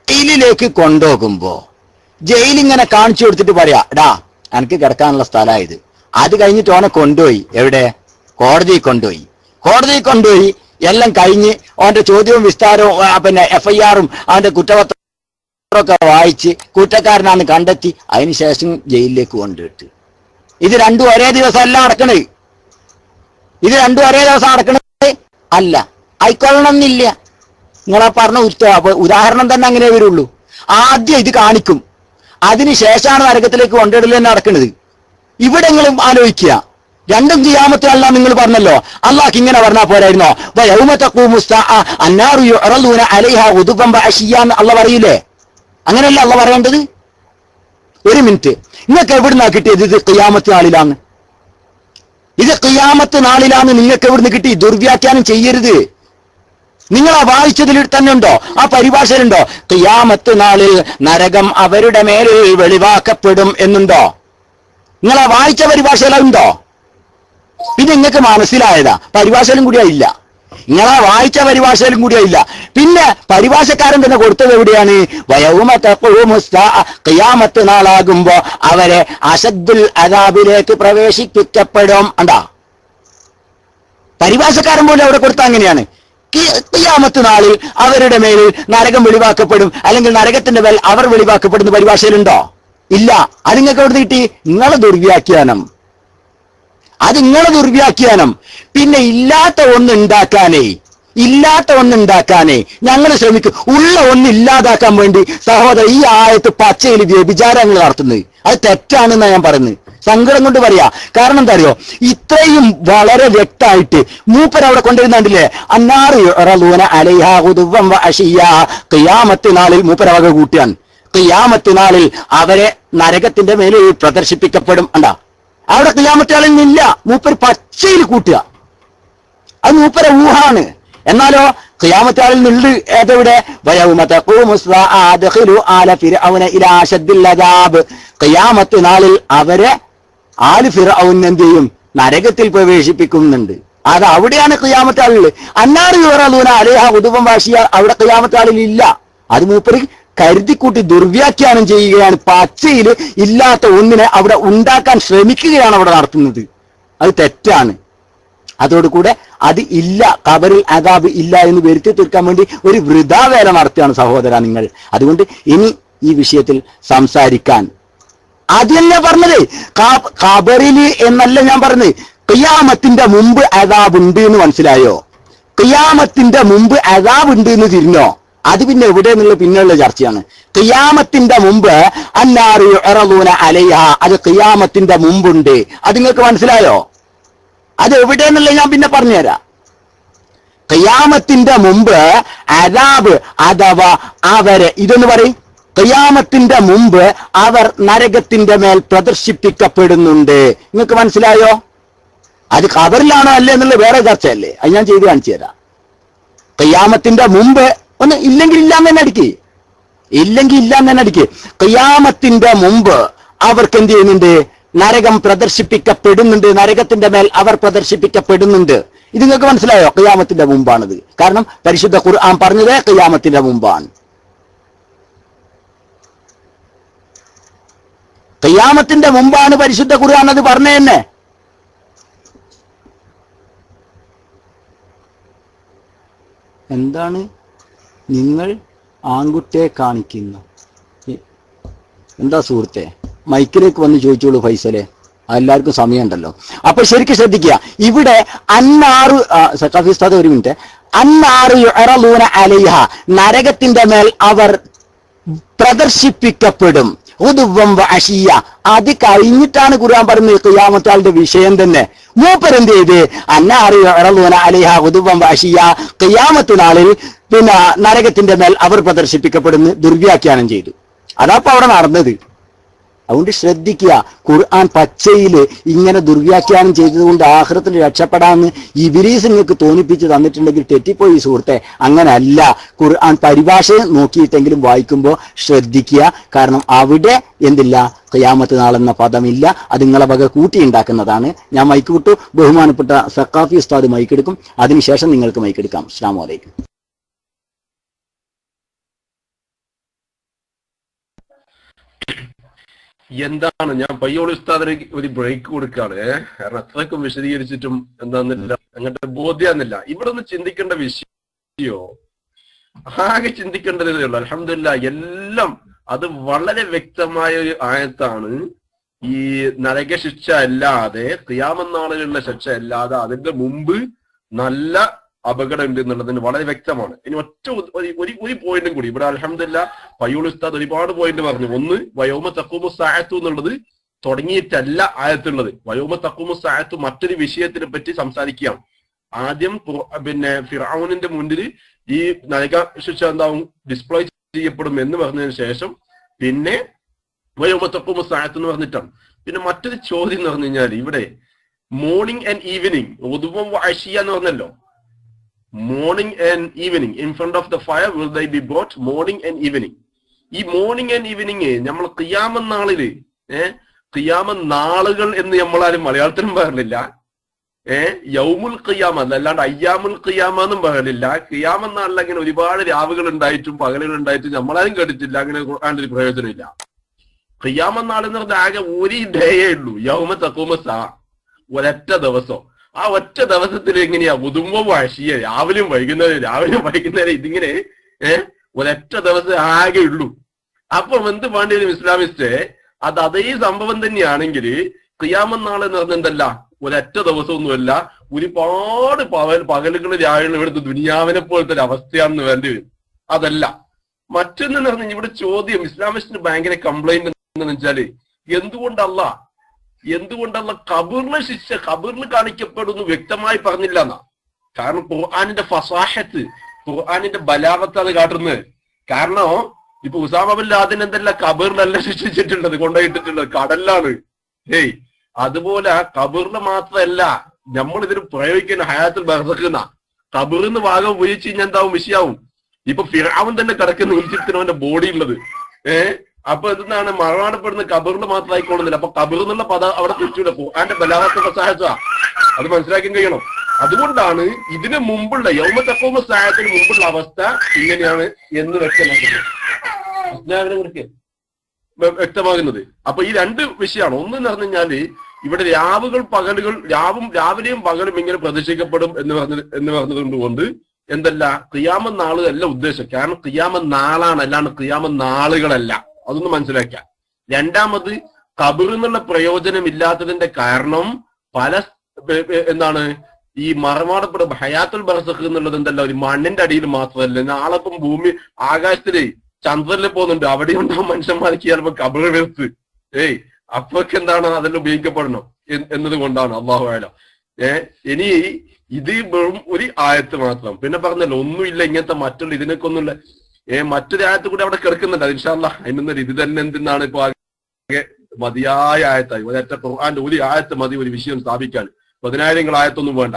ജയിലിലേക്ക് കൊണ്ടുപോകുമ്പോ ജയിലിങ്ങനെ കാണിച്ചു കൊടുത്തിട്ട് പറയാ, എടാ എനിക്ക് കിടക്കാനുള്ള സ്ഥലമായത്. അത് കഴിഞ്ഞിട്ട് ഓനെ കൊണ്ടുപോയി. എവിടെ? കോടതിയിൽ കൊണ്ടുപോയി എല്ലാം കഴിഞ്ഞ് ഓന്റെ ചോദ്യവും വിസ്താരവും FIR-ഉം അവന്റെ കുറ്റപത്രമൊക്കെ വായിച്ച് കുറ്റക്കാരനാന്ന് കണ്ടെത്തി അതിനുശേഷം ജയിലിലേക്ക് കൊണ്ടുവിട്ട്. ഇത് രണ്ടും ഒരേ ദിവസമല്ല നടക്കണത്. അല്ല, ആയിക്കൊള്ളണമെന്നില്ല. നിങ്ങളാ പറഞ്ഞ ഉദാഹരണം തന്നെ അങ്ങനെ വരുള്ളൂ. ആദ്യം ഇത് കാണിക്കും, അതിനുശേഷമാണ് നരകത്തിലേക്ക് കൊണ്ടിടൽ തന്നെ നടക്കുന്നത്. ഇവിടെ നിങ്ങൾ ആലോചിക്കുക, രണ്ടും ഖിയാമത്തല്ല. നിങ്ങൾ പറഞ്ഞല്ലോ അള്ളാഹ് ഇങ്ങനെ പറഞ്ഞാൽ പോരായിരുന്നോ? അള്ളാഹ് പറയില്ലേ? അങ്ങനെയല്ല അള്ളാഹ് പറയേണ്ടത്. ഒരു മിനിറ്റ്, നിങ്ങൾക്ക് എവിടുന്നാ കിട്ടിയത് ഇത് ഖിയാമത്ത് നാളിലാന്ന്? ഇത് ഖിയാമത്ത് നാളിലാണ്. നിങ്ങൾക്ക് എവിടുന്ന് കിട്ടി? ദുർവ്യാഖ്യാനം ചെയ്യരുത്. നിങ്ങൾ ആ വായിച്ചതിൽ തന്നെ ഉണ്ടോ? ആ പരിഭാഷയിലുണ്ടോ ഖിയാമത്ത് നാളിൽ നരകം അവരുടെ മേലിൽ വെളിവാക്കപ്പെടും എന്നുണ്ടോ? നിങ്ങൾ ആ വായിച്ച പരിഭാഷയിലുണ്ടോ? പിന്നെ നിങ്ങൾക്ക് മനസ്സിലായതാ? പരിഭാഷയിലും കൂടിയാ ഇല്ല. നിങ്ങൾ ആ വായിച്ച പരിഭാഷയിലും കൂടിയാ ഇല്ല. പിന്നെ പരിഭാഷക്കാരൻ തന്നെ കൊടുത്തത് എവിടെയാണ്? ഖിയാമത്ത് നാളാകുമ്പോ അവരെ അശദ്ദുൽ അദാബിലേക്ക് പ്രവേശിപ്പിക്കപ്പെടും. ഉണ്ടാ പരിഭാഷക്കാരൻ പോലും അവിടെ കൊടുത്ത അങ്ങനെയാണ്. ഖിയാമത്ത് നാളിൽ അവരുടെ മേലിൽ നരകം വെളിവാക്കപ്പെടും, അല്ലെങ്കിൽ നരകത്തിന്റെ മേൽ അവർ വെളിവാക്കപ്പെടുന്ന പരിഭാഷയിലുണ്ടോ? ഇല്ല. അത് നിങ്ങൾക്ക് എവിടെ കിട്ടി? നിങ്ങളെ ദുർവ്യാഖ്യാനം. അത് നിങ്ങളെ ദുർവ്യാഖ്യാനം. പിന്നെ ഇല്ലാത്ത ഒന്നുണ്ടാക്കാനേ ഞങ്ങൾ ശ്രമിക്കും. ഉള്ള ഒന്ന് ഇല്ലാതാക്കാൻ വേണ്ടി സഹോദരൻ ഈ ആയത്ത് പച്ചയിൽ വ്യഭിചാരങ്ങൾ നടത്തുന്നത് അത് തെറ്റാണെന്നാണ് ഞാൻ പറയുന്നത്. സങ്കടം കൊണ്ട് പറയാ. കാരണം എന്താ അറിയോ? ഇത്രയും വളരെ വ്യക്തമായിട്ട് മൂപ്പരവിടെ കൊണ്ടുവരുന്നുണ്ടല്ലേ, ഖിയാമത്ത് നാളിൽ മൂപ്പരവക കൂട്ടിയാണ്. ഖിയാമത്ത് നാളിൽ അവരെ നരകത്തിന്റെ മേലിൽ പ്രദർശിപ്പിക്കപ്പെടും. ഉണ്ടാ അവിടെ ഖിയാമത്ത് നാളിൽ നിന്നില്ല, മൂപ്പര് പച്ചയിൽ കൂട്ടുക. അത് മൂപ്പര ഊഹാണ്. എന്നാലോ ഖിയാമത്ത് നാളിൽ നിന്ന് ഏതെവിടെ? ഖിയാമത്ത് നാളിൽ അവരെ ആല് ഫിർഔൻ എന്ത് ചെയ്യും? നരകത്തിൽ പ്രവേശിപ്പിക്കുന്നുണ്ട്. അത് അവിടെയാണ് ഖിയാമത്ത് നാളിൽ. അന്നാറ് യുറലൂന അലൈഹ ഉദുവം വാശിയ അവിടെ ഖിയാമത്ത് നാളിൽ ഇല്ല. അത് മൂപ്പര് കരുതിക്കൂട്ടി ദുർവ്യാഖ്യാനം ചെയ്യുകയാണ്. പച്ചയിൽ ഇല്ലാത്ത ഒന്നിനെ അവിടെ ഉണ്ടാക്കാൻ ശ്രമിക്കുകയാണ് അവിടെ നടത്തുന്നത്. അത് തെറ്റാണ്. അതോടുകൂടെ അത് ഇല്ല, ഖബറിൽ അദാബ് ഇല്ല എന്ന് വരുത്തി തീർക്കാൻ വേണ്ടി ഒരു വൃഥാവേല നടത്തുകയാണ് സഹോദര നിങ്ങൾ. അതുകൊണ്ട് ഇനി ഈ വിഷയത്തിൽ സംസാരിക്കാൻ അത് തന്നെ പറഞ്ഞത് ഖബറിൽ എന്നല്ല ഞാൻ പറഞ്ഞത്. ഖിയാമത്തിന്റെ മുമ്പ് അദാബ് ഉണ്ട് എന്ന് മനസ്സിലായോ? ഖിയാമത്തിന്റെ മുമ്പ് അദാബ് ഉണ്ട് എന്ന് തിരിഞ്ഞോ? അത് പിന്നെ എവിടെ എന്നുള്ള പിന്നെയുള്ള ചർച്ചയാണ്. ഖിയാമത്തിന്റെ മുമ്പ് അന്നാറു യുറദൂന അലൈഹ, അത് ഖിയാമത്തിന്റെ മുമ്പുണ്ട്. അത് നിങ്ങൾക്ക് മനസ്സിലായോ? അത് എവിടെയെന്നുള്ള ഞാൻ പിന്നെ പറഞ്ഞുതരാം. ഖിയാമത്തിന്റെ മുമ്പ് അദാബ് അഥവാ അവരെ ഇതെന്ന് പറയും. ഖിയാമത്തിന്റെ മുമ്പ് അവർ നരകത്തിന്റെ മേൽ പ്രദർശിപ്പിക്കപ്പെടുന്നുണ്ട്. നിങ്ങൾക്ക് മനസ്സിലായോ? അത് ഖബറിലാണോ അല്ലേ എന്നുള്ള വേറെ ചർച്ചയല്ലേ. അത് ഞാൻ ചെയ്ത് കാണിച്ചു തരാം. ഖിയാമത്തിന്റെ മുമ്പ് ഒന്ന് ഇല്ലെങ്കിൽ ഇല്ലാന്ന് തന്നെ അടിക്ക്. ഖിയാമത്തിന്റെ മുമ്പ് അവർക്ക് എന്ത് ചെയ്യുന്നുണ്ട്? നരകം പ്രദർശിപ്പിക്കപ്പെടുന്നുണ്ട്. നരകത്തിന്റെ മേൽ അവർ പ്രദർശിപ്പിക്കപ്പെടുന്നുണ്ട്. ഇത് നിങ്ങൾക്ക് മനസ്സിലായോ? ഖിയാമത്തിന്റെ മുമ്പാണിത്. കാരണം പരിശുദ്ധ ഖുർആൻ പറഞ്ഞത് ഖിയാമത്തിന്റെ മുമ്പാണ്. ഖിയാമത്തിന്റെ മുമ്പാണ് പരിശുദ്ധ ഖുർആൻ അത് പറഞ്ഞ തന്നെ. എന്താണ് നിങ്ങൾ ആൺകുട്ടിയെ കാണിക്കുന്നു? എന്താ സുഹൃത്തെ, മൈക്കിലേക്ക് വന്ന് ചോദിച്ചോളൂ ഫൈസലെ, എല്ലാവർക്കും സമയമുണ്ടല്ലോ. അപ്പൊ ശരിക്കും ശ്രദ്ധിക്കുക. ഇവിടെ അന്നാറ് സഖാഫിസ്താദ് ഒരു മിനിറ്റ്. അന്നാറ് യുറലൂന അലൈഹ, നരകത്തിന്റെ മേൽ അവർ പ്രദർശിപ്പിക്കപ്പെടും. ഉദുവം വഅശിയ, അത് കഴിഞ്ഞിട്ടാണ് ഖുർആൻ പറയുന്നത് ഖിയാമത്ത് നാളിന്റെ വിഷയം തന്നെ. മൂപ്പരെന്ത് ചെയ്ത്? അന്നാറ് യുറലൂന അലൈഹ ഉദുവം വഅശിയ, ഖിയാമത്ത് നാളിൽ പിന്നെ നരകത്തിന്റെ മേൽ അവർ പ്രദർശിപ്പിക്കപ്പെടുന്നു ദുർവ്യാഖ്യാനം ചെയ്തു. അതാപ്പോ അവിടെ നടന്നത്. അതുകൊണ്ട് ശ്രദ്ധിക്കുക. ഖുർആൻ പച്ചയില് ഇങ്ങനെ ദുർവ്യാഖ്യാനം ചെയ്തതുകൊണ്ട് ആഖിറത്തിൽ രക്ഷപ്പെടാമെന്ന് ഇബ്ലീസ് നിങ്ങൾക്ക് തോന്നിപ്പിച്ച് തന്നിട്ടുണ്ടെങ്കിൽ തെറ്റിപ്പോയി സുഹൃത്തെ. അങ്ങനല്ല. ഖുർആൻ പരിഭാഷ നോക്കിയിട്ടെങ്കിലും വായിക്കുമ്പോൾ ശ്രദ്ധിക്കുക. കാരണം അവിടെ എന്തില്ല? ഖിയാമത്ത് നാളെന്ന പദമില്ല. അത് നിങ്ങളെ വക കൂട്ടിയുണ്ടാക്കുന്നതാണ്. ഞാൻ മൈക്ക് വിട്ടു. ബഹുമാനപ്പെട്ട സഖാഫി ഉസ്താദ് മൈക്കെടുക്കും. അതിനുശേഷം നിങ്ങൾക്ക് മൈക്കെടുക്കാം. അസ്സലാമു അലൈക്കും. എന്താണ് ഞാൻ പയ്യോളി ഉസ്താദിന് ഒരു ബ്രേക്ക് കൊടുക്കാണ്. കാരണം അത്രയ്ക്കും വിശദീകരിച്ചിട്ടും എന്താന്നില്ല, അങ്ങനത്തെ ബോധ്യാന്നില്ല. ഇവിടെ ഒന്ന് ചിന്തിക്കേണ്ട വിഷയോ ആകെ ചിന്തിക്കേണ്ടതേ ഉള്ളൂ. അൽഹംദുലില്ലാഹ് എല്ലാം അത് വളരെ വ്യക്തമായ ഒരു ആയത്താണ്. ഈ നരകശിക്ഷ അല്ലാതെ ഖിയാമത്ത് നാളിലുള്ള ശിക്ഷ അല്ലാതെ അതിന്റെ മുമ്പ് നല്ല അപകടം ഉണ്ട് എന്നുള്ളതിന് വളരെ വ്യക്തമാണ്. ഇനി ഒറ്റ ഒരു പോയിന്റും കൂടി ഇവിടെ അൽഹംദുലില്ലാഹ് പയ്യോളി ഉസ്താദ് ഒരുപാട് പോയിന്റ് പറഞ്ഞു. ഒന്ന്, വയൗമ തഖൂമു സഅത്തു എന്നുള്ളത് തുടങ്ങിയിട്ടല്ല ആയത്തുള്ളത്. വയൗമ തഖൂമു സഅത്തു മറ്റൊരു വിഷയത്തിനെ പറ്റി സംസാരിക്കുകയാണ്. ആദ്യം പിന്നെ ഫിർഔനിന്റെ മുന്നിൽ ഈ നരക ശിക്ഷ എന്താവും ഡിസ്പ്ലേ ചെയ്യപ്പെടും എന്ന് പറഞ്ഞതിന് ശേഷം പിന്നെ വയൗമ തഖൂമു സഅത്തു എന്ന് പറഞ്ഞിട്ടാണ്. പിന്നെ മറ്റൊരു ചോദ്യം എന്ന് പറഞ്ഞു കഴിഞ്ഞാൽ ഇവിടെ മോർണിംഗ് ആൻഡ് ഈവനിങ്, ഉദുവം വഅശിയ എന്ന് പറഞ്ഞല്ലോ. Morning and evening in front of the fire will they be brought, morning and evening. ഈ മോർണിംഗ് ആൻഡ് ഈവനിങ് നമ്മൾ ഖിയാമത്ത് നാളില് ഖിയാമത്ത് നാളുകൾ എന്ന് നമ്മളാരും മലയാളത്തിലും പറയലില്ല. യൗമുൽ ഖിയാമ അല്ലാണ്ട് അയ്യാമുൽ ഖിയാമ എന്നും പറയലില്ല. ഖിയാമത്ത് നാളിൽ അങ്ങനെ ഒരുപാട് രാവുകൾ ഉണ്ടായിട്ടും പകലുകൾ ഉണ്ടായിട്ടും നമ്മളാരും കേട്ടിട്ടില്ല. അങ്ങനെ ഖുർആനിൽ ഒരു പ്രയോജനമില്ല. ഖിയാമത്ത് നാൾ എന്ന് പറഞ്ഞാൽ ആകെ ഒരു ഡേയേ ഉള്ളൂ. യൗമ തഖൂമു സാ, ഒരൊറ്റ ദിവസം. ആ ഒറ്റ ദിവസത്തിൽ എങ്ങനെയാ ഉദുമ്പോ വാശിയ രാവിലെയും വൈകുന്നേരം ഇതിങ്ങനെ ഒരൊറ്റ ദിവസം ആകെ ഉള്ളൂ. അപ്പം എന്ത് വേണ്ടിയും ഇസ്ലാമിസ്റ്റ് അത് അതേ സംഭവം തന്നെയാണെങ്കിൽ ഖിയാമത്ത് നാൾ എന്ന് പറഞ്ഞ എന്തല്ല ഒരൊറ്റ ദിവസമൊന്നുമല്ല, ഒരുപാട് പകലുകൾ രാവിലെ ഇവിടുത്തെ ദുനിയാവിനെ പോലത്തെ ഒരു അവസ്ഥയാണെന്ന് വേണ്ടി വരും. അതല്ല. മറ്റൊന്നെന്ന് പറഞ്ഞാൽ ഇവിടെ ചോദ്യം ഇസ്ലാമിസ്റ്റിന് ഭയങ്കര കംപ്ലൈന്റ് എന്ന് വെച്ചാല് എന്തുകൊണ്ടല്ല ഖബറിലെ ശിക്ഷ ഖബറിൽ കാണിക്കപ്പെടുന്നു വ്യക്തമായി പറഞ്ഞില്ല എന്നാ. കാരണം ഖുർആനിന്റെ ഫസാഹത്ത്, ഖുർആനിന്റെ ബലാഗത്ത് അത് കാട്ടുന്നത്. കാരണം ഇപ്പൊ ഉസാമ ബിൻ ലാദൻ എന്തല്ല ഖബറിലല്ല ശിക്ഷിച്ചിട്ടുള്ളത്, കൊണ്ടുപോയിട്ടുള്ളത് കടലിലാണ്. അതുപോലെ ഖബറിന് മാത്രമല്ല നമ്മൾ ഇതിന് പ്രയോഗിക്കുന്ന ഹയാത്തുൽ ബർസഖ്. ഖബറിന്ന് ഭാഗം ഉപയോഗിച്ച് കഴിഞ്ഞാൽ എന്താവും, വിഷയാവും. ഇപ്പൊ ഫിർഔൻ തന്നെ കിടക്കുന്ന ഈജിപ്തിന് അവന്റെ ബോഡി ഉള്ളത്. അപ്പൊ എന്താണ് മരണപ്പെടുന്ന ഖബറിന് മാത്രമായിക്കൊള്ളുന്നില്ല. അപ്പൊ ഖബർ എന്നുള്ള പദം അവിടെ തിരിച്ചില്ല. ഖുർആന്റെ ബലാഗത്ത് ഫസാഹത്ത അത് മനസ്സിലാക്കാൻ കഴിയണം. അതുകൊണ്ടാണ് ഇതിന് മുമ്പുള്ള യൗമ തഖൂമു സാഅത്തിന് മുമ്പുള്ള അവസ്ഥ ഇങ്ങനെയാണ് എന്ന് വ്യക്തമാകുന്നത്. അപ്പൊ ഈ രണ്ട് വിഷയമാണ്. ഒന്ന് പറഞ്ഞു കഴിഞ്ഞാല് ഇവിടെ രാവിലെയും പകലും ഇങ്ങനെ പ്രദർശിക്കപ്പെടും എന്ന് പറഞ്ഞതുകൊണ്ട് കൊണ്ട് എന്തല്ല ഖിയാമത്ത് നാള് അല്ല ഉദ്ദേശം. കാരണം ഖിയാമത്ത് നാളാണ്, അല്ലാണ്ട് ഖിയാമത്ത് നാളുകളല്ല. അതൊന്ന് മനസ്സിലാക്കുക. രണ്ടാമത് ഖബറിൽ നിന്നുള്ള പ്രയോജനം ഇല്ലാത്തതിന്റെ കാരണം എന്താണ് ഈ മറമാടപ്പെടും ഹയാത്തുൽ ബർസഖ് എന്നുള്ളത് എന്തല്ല ഒരു മണ്ണിന്റെ അടിയിൽ മാത്രമല്ല. നാളെപ്പം ഭൂമി ആകാശത്തില് ചന്ദ്രനിൽ പോകുന്നുണ്ട്, അവിടെ ഉണ്ടാവും മനുഷ്യന്മാർക്ക് ചിലപ്പോ ഖബറ് വെറുത്ത് അപ്പൊക്കെ എന്താണ് അതെല്ലാം ഉപയോഗിക്കപ്പെടണം എന്നത് കൊണ്ടാണ്. അല്ലാഹു അഅലം. ഇനി ഇത് വെറും ഒരു ആയത്ത് മാത്രം. പിന്നെ പറഞ്ഞല്ലോ ഒന്നുമില്ല ഇങ്ങനത്തെ മറ്റുള്ള ഇതിനൊക്കെ ഒന്നുമില്ല. മറ്റൊരു ആയത്ത് കൂടി അവിടെ കിടക്കുന്നുണ്ട്. ഇൻഷാ അല്ലാഹ് അതിനൊന്നും ഇത് തന്നെ എന്തിനാണ് ഇപ്പൊ മതിയായ ആയത്തായി. ഒരൊറ്റ ഖുർആന്റെ ഒരു ആയത്ത് മതി ഒരു വിഷയം സ്ഥാപിക്കാൻ. 10,000 ആയത്തൊന്നും വേണ്ട.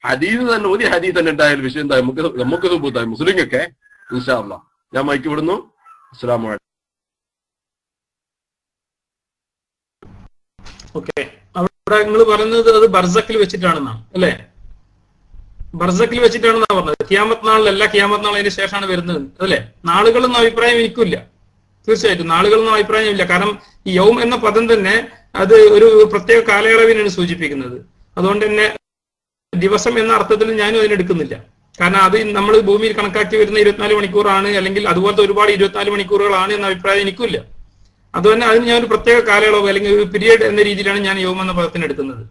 ഹദീസ് തന്നെ ഒരു ഹദീസ് തന്നെ ഉണ്ടായാലും വിഷയം എന്താ നമുക്ക് സുബൂത്തായി മുസ്ലിങ്ങൾക്ക്. ഇൻഷാ അല്ലാഹ് ഞാൻ മൈക്ക് വിടുന്നു. അസ്സലാമു അലൈക്കും. ഓക്കെ, അവിടെ നിങ്ങൾ പറയുന്നത് അത് ബർസഖിൽ വെച്ചിട്ടാണെന്നാണ് അല്ലെ? ബർസഖിൽ വെച്ചിട്ടാണെന്നാണ് പറഞ്ഞത്. ഖിയാമത്ത് നാളിലല്ല, ഖിയാമത്ത് നാൾ അതിന് ശേഷമാണ് വരുന്നത് അല്ലേ? നാളുകളൊന്നും അഭിപ്രായം എനിക്കില്ല. തീർച്ചയായിട്ടും നാളുകളൊന്നും അഭിപ്രായമില്ല. കാരണം ഈ യൗം എന്ന പദം തന്നെ അത് ഒരു പ്രത്യേക കാലയളവിനാണ് സൂചിപ്പിക്കുന്നത്. അതുകൊണ്ട് തന്നെ ദിവസം എന്ന അർത്ഥത്തിൽ ഞാനും അതിനെടുക്കുന്നില്ല. കാരണം അത് നമ്മൾ ഭൂമിയിൽ കണക്കാക്കി വരുന്ന 24 മണിക്കൂറാണ്, അല്ലെങ്കിൽ അതുപോലത്തെ ഒരുപാട് 24 മണിക്കൂറുകളാണ് എന്ന അഭിപ്രായം എനിക്കില്ല. അതുതന്നെ അതിന് ഞാൻ ഒരു പ്രത്യേക കാലയളവ് അല്ലെങ്കിൽ ഒരു പീരിയഡ് എന്ന രീതിയിലാണ് ഞാൻ യൗം എന്ന പദത്തിന് എടുക്കുന്നത്.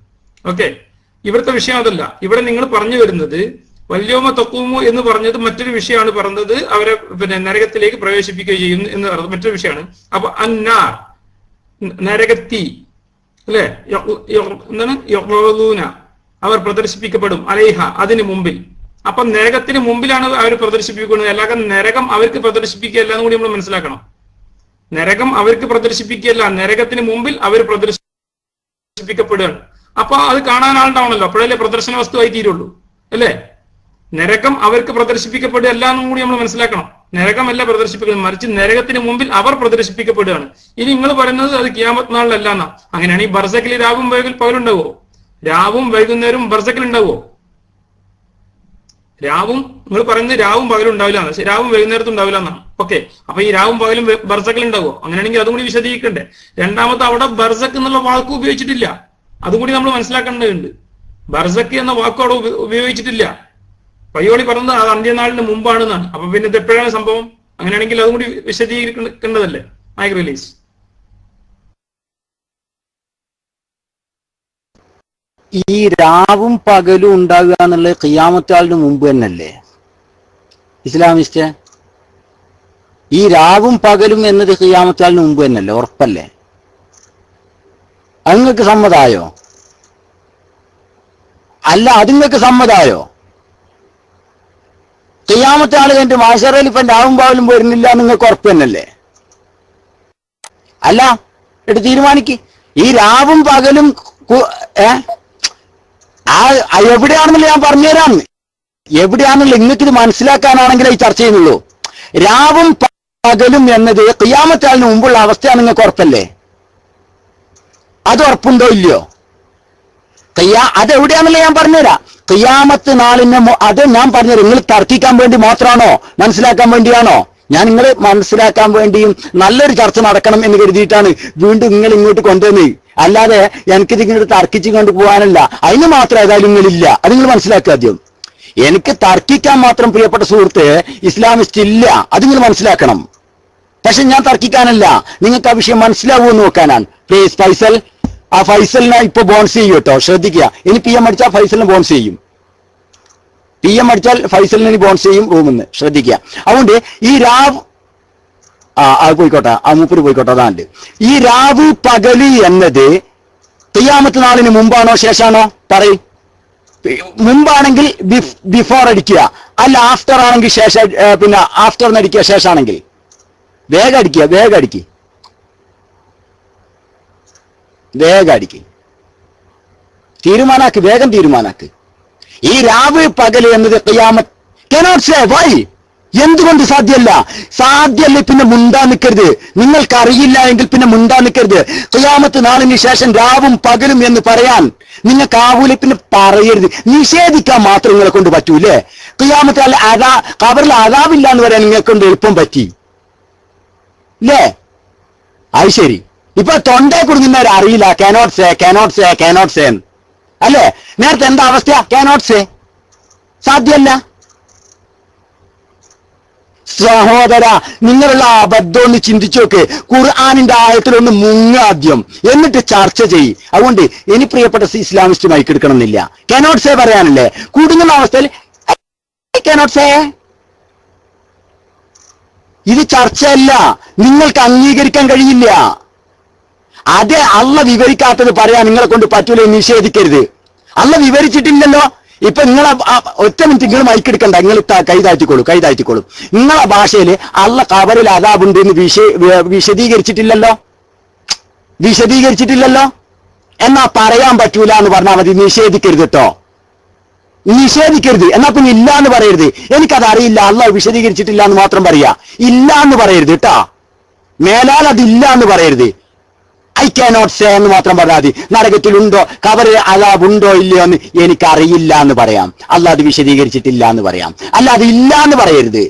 ഓക്കെ, ഇവിടുത്തെ വിഷയം അതല്ല. ഇവിടെ നിങ്ങൾ പറഞ്ഞു വരുന്നത് വല്യോമ തഖൂമു എന്ന് പറഞ്ഞത് മറ്റൊരു വിഷയമാണ് പറഞ്ഞത്. അവരെ നരകത്തിലേക്ക് പ്രവേശിപ്പിക്കുകയും ചെയ്യുന്നു എന്ന് പറയുന്നത് മറ്റൊരു വിഷയമാണ്. അപ്പൊ അന്നാർ നരകത്തി അല്ലെ, എന്താണ് യഖൂലൂന അവർ പ്രദർശിപ്പിക്കപ്പെടും അലൈഹ അതിന് മുമ്പിൽ. അപ്പൊ നരകത്തിന് മുമ്പിലാണ് അവർ പ്രദർശിപ്പിക്കുന്നത്. അല്ലാതെ നരകം അവർക്ക് പ്രദർശിപ്പിക്കുകയല്ല എന്ന് കൂടി നമ്മൾ മനസ്സിലാക്കണം. നരകം അവർക്ക് പ്രദർശിപ്പിക്കുകയല്ല, നരകത്തിന് മുമ്പിൽ അവർ പ്രദർശിപ്പിക്കപ്പെടുകയാണ്. അപ്പൊ അത് കാണാൻ ആളുണ്ടാവണല്ലോ, അപ്പോഴല്ലേ പ്രദർശന വസ്തുവായി തീരുള്ളൂ അല്ലേ? നരകം അവർക്ക് പ്രദർശിപ്പിക്കപ്പെടുകയല്ല എന്നും കൂടി നമ്മൾ മനസ്സിലാക്കണം. നരകമല്ല പ്രദർശിപ്പിക്കുന്നത്, മറിച്ച് നരകത്തിന് മുമ്പിൽ അവർ പ്രദർശിപ്പിക്കപ്പെടുകയാണ്. ഇനി നിങ്ങൾ പറയുന്നത് അത് ഖിയാമത്ത് നാളിലല്ല എന്നാ. അങ്ങനെയാണ് ഈ ബർസഖിൽ രാവും പകലുണ്ടാവോ? രാവും വൈകുന്നേരവും ബർസഖിൽ ഉണ്ടാവോ? രാവും നിങ്ങൾ പറയുന്നത് രാവും പകലും ഉണ്ടാവില്ല, രാവും വൈകുന്നേരത്തും ഉണ്ടാവില്ല എന്നാണ്. ഓക്കെ, അപ്പൊ ഈ രാവും പകലും ബർസഖിൽ ഉണ്ടാവോ? അങ്ങനെയാണെങ്കിൽ അതും കൂടി വിശദീകരിക്കണ്ടേ. രണ്ടാമത്തെ അവിടെ ബർസഖ് എന്നുള്ള വാക്ക് ഉപയോഗിച്ചിട്ടില്ല, അതും കൂടി നമ്മൾ മനസ്സിലാക്കേണ്ടതുണ്ട്. ബർസഖ് എന്ന വാക്ക് അവിടെ ഉപയോഗിച്ചിട്ടില്ല. പയ്യോളി പറഞ്ഞത് അത് അന്ത്യനാളിന് മുമ്പാണെന്നാണ്. അപ്പൊ പിന്നെ ഇത് എപ്പോഴാണ് സംഭവം? അങ്ങനെയാണെങ്കിൽ അതും കൂടി വിശദീകരിക്കേണ്ടതല്ലേ? Mic release. ഈ രാവും പകലും ഉണ്ടാകുക എന്നുള്ളത് ഖിയാമത്താളിന് മുമ്പ് തന്നെയല്ലേ ഇസ്ലാമിസ്റ്റ്? ഈ രാവും പകലും എന്നത് ഖിയാമത്താളിന് മുമ്പ് തന്നെയല്ലേ? ഉറപ്പല്ലേ? അത് നിങ്ങൾക്ക് സമ്മതായോ? അല്ല, അത് നിങ്ങൾക്ക് സമ്മതായോ? ഖിയാമത്താൾ എന്റെ മാശറയിൽ ഇപ്പം രാവും പകലും വരുന്നില്ല നിങ്ങൾക്ക് ഉറപ്പ് തന്നെയല്ലേ? അല്ല, എടുത്ത് തീരുമാനിക്ക്. ഈ രാവും പകലും എവിടെയാണെന്നുള്ള ഞാൻ പറഞ്ഞുതരാം. എവിടെയാണെന്നുള്ള നിങ്ങൾക്ക് ഇത് മനസ്സിലാക്കാനാണെങ്കിലേ ഈ ചർച്ച ചെയ്യുന്നുള്ളൂ. രാവും പകലും എന്നത് ഖിയാമത്ത് മുമ്പുള്ള അവസ്ഥയാണ്. നിങ്ങൾക്ക് ഉറപ്പല്ലേ? അത് ഉറപ്പുണ്ടോ ഇല്ലയോ? അതെവിടെയാണല്ലോ ഞാൻ പറഞ്ഞുതരാം. ഖിയാമത്ത് നാളിന് അത് ഞാൻ പറഞ്ഞുതരാം. നിങ്ങൾ തർക്കിക്കാൻ വേണ്ടി മാത്രമാണോ, മനസ്സിലാക്കാൻ വേണ്ടിയാണോ? ഞാൻ നിങ്ങളെ മനസ്സിലാക്കാൻ വേണ്ടിയും നല്ലൊരു ചർച്ച നടക്കണം എന്ന് കരുതിയിട്ടാണ് വീണ്ടും നിങ്ങൾ ഇങ്ങോട്ട് കൊണ്ടുവന്നത്. അല്ലാതെ എനിക്കിത് ഇങ്ങോട്ട് തർക്കിച്ചു കൊണ്ട് പോകാനല്ല. അതിന് മാത്രം ഏതായാലും നിങ്ങളില്ല. അത് നിങ്ങൾ മനസ്സിലാക്കുക ആദ്യം. എനിക്ക് തർക്കിക്കാൻ മാത്രം പ്രിയപ്പെട്ട സുഹൃത്ത് ഇസ്ലാമിസ്റ്റ് ഇല്ല. അത് നിങ്ങൾ മനസ്സിലാക്കണം. പക്ഷെ ഞാൻ തർക്കിക്കാനല്ല, നിങ്ങൾക്ക് ആ വിഷയം മനസ്സിലാവുമെന്ന് നോക്കാനാണ്. പ്ലീസ് ഫൈസൽ, ആ ഫൈസലിനെ ഇപ്പൊ ബോൺസ് ചെയ്യും കേട്ടോ, ശ്രദ്ധിക്കുക. ഇനി PM അടിച്ചാൽ ഫൈസലിനെ ബോൺസ് ചെയ്യും. PM അടിച്ചാൽ ഫൈസലിനെ ബോൺസ് ചെയ്യും റൂമിന്ന്, ശ്രദ്ധിക്കുക. അതുകൊണ്ട് ഈ രാവ് അത് പോയിക്കോട്ടെ, ആ മൂപ്പര് പോയിക്കോട്ടെ. അതാണ്ട് ഈ രാവ് പകല് എന്നത് ഖിയാമത്ത് നാളിന് മുമ്പാണോ ശേഷാണോ? പറയും. മുമ്പാണെങ്കിൽ ബിഫോർ അടിക്കുക, അല്ല ആഫ്റ്റർ ആണെങ്കിൽ ശേഷം, പിന്നെ ആഫ്റ്റർ അടിക്കുക. ശേഷാണെങ്കിൽ വേഗം അടിക്കുക, വേഗം അടിക്കുക, വേഗം അടിക്കുക. തീരുമാനാക്ക്, വേഗം തീരുമാനാക്ക്. ഈ രാവ് പകല് എന്നത് ഖിയാമത്ത് cannot say why. എന്തുകൊണ്ട് സാധ്യല്ല? സാധ്യല്ല. പിന്നെ മുണ്ടാ നിൽക്കരുത്. നിങ്ങൾക്കറിയില്ല എങ്കിൽ പിന്നെ മുണ്ടാ നിൽക്കരുത്. ഖിയാമത്ത് നാളിന് ശേഷം രാവും പകലും എന്ന് പറയാൻ നിങ്ങൾക്കാവൂല. പിന്നെ പറയരുത്. നിഷേധിക്കാൻ മാത്രം നിങ്ങളെ കൊണ്ട് പറ്റൂലേ? ഖിയാമത്ത് ഖബറിൽ അദാബില്ല എന്ന് പറയാൻ നിങ്ങളെ കൊണ്ട് എളുപ്പം പറ്റി അല്ലേ? അത് ശരി. ഇപ്പൊ തൊണ്ടയെ കുടുങ്ങുന്നവർ അറിയില്ല. cannot say, cannot say, cannot say അല്ലേ? നേരത്തെ എന്താ അവസ്ഥ? cannot say, സാധ്യല്ല. സഹോദര, നിങ്ങളുള്ള അബദ്ധം ഒന്ന് ചിന്തിച്ചു നോക്ക്. ഖുർആനിന്റെ ആയത്തിലൊന്ന് മുങ്ങാദ്യം, എന്നിട്ട് ചർച്ച ചെയ്യും. അതുകൊണ്ട് ഇനി പ്രിയപ്പെട്ട ഇസ്ലാമിസ്റ്റ് മൈക്കെടുക്കണം എന്നില്ല. cannot say പറയാനല്ലേ? കുടുങ്ങുന്ന അവസ്ഥയിൽ cannot say. ഇത് ചർച്ചയല്ല, നിങ്ങൾക്ക് അംഗീകരിക്കാൻ കഴിയില്ല. അതെ, അള്ള വിവരിക്കാത്തത് പറയാൻ നിങ്ങളെ കൊണ്ട് പറ്റൂല. നിഷേധിക്കരുത്. അള്ള വിവരിച്ചിട്ടില്ലല്ലോ. ഇപ്പൊ നിങ്ങളെ ഒറ്റ മിനിറ്റ് നിങ്ങൾ മൈക്കെടുക്കണ്ട, നിങ്ങൾ കൈ താഴ്ത്തിക്കോളൂ. നിങ്ങളെ ഭാഷയിൽ അള്ള ഖബറിൽ അദാബുണ്ട് എന്ന് വിശദീകരിച്ചിട്ടില്ലല്ലോ. എന്നാ പറയാൻ പറ്റൂല എന്ന് പറഞ്ഞാൽ മതി. നിഷേധിക്കരുത് കേട്ടോ, നിഷേധിക്കരുത്. എന്നാ പിന്നെ ഇല്ല എന്ന് പറയരുത്. എനിക്കത് അറിയില്ല, അള്ള വിശദീകരിച്ചിട്ടില്ല എന്ന് മാത്രം പറയാ. ഇല്ല എന്ന് പറയരുത് കേട്ടാ. മേലാൽ അതില്ല എന്ന് പറയരുത്. ഐ കാനോട്ട് സേ എന്ന് മാത്രം പറഞ്ഞാൽ മതി. നരകത്തിലുണ്ടോ, ഖബറിൽ അദാബുണ്ടോ ഇല്ലയോ എന്ന് എനിക്കറിയില്ല എന്ന് പറയാം. അല്ല അത് വിശദീകരിച്ചിട്ടില്ല എന്ന് പറയാം. അല്ല അത് ഇല്ല എന്ന് പറയരുത്.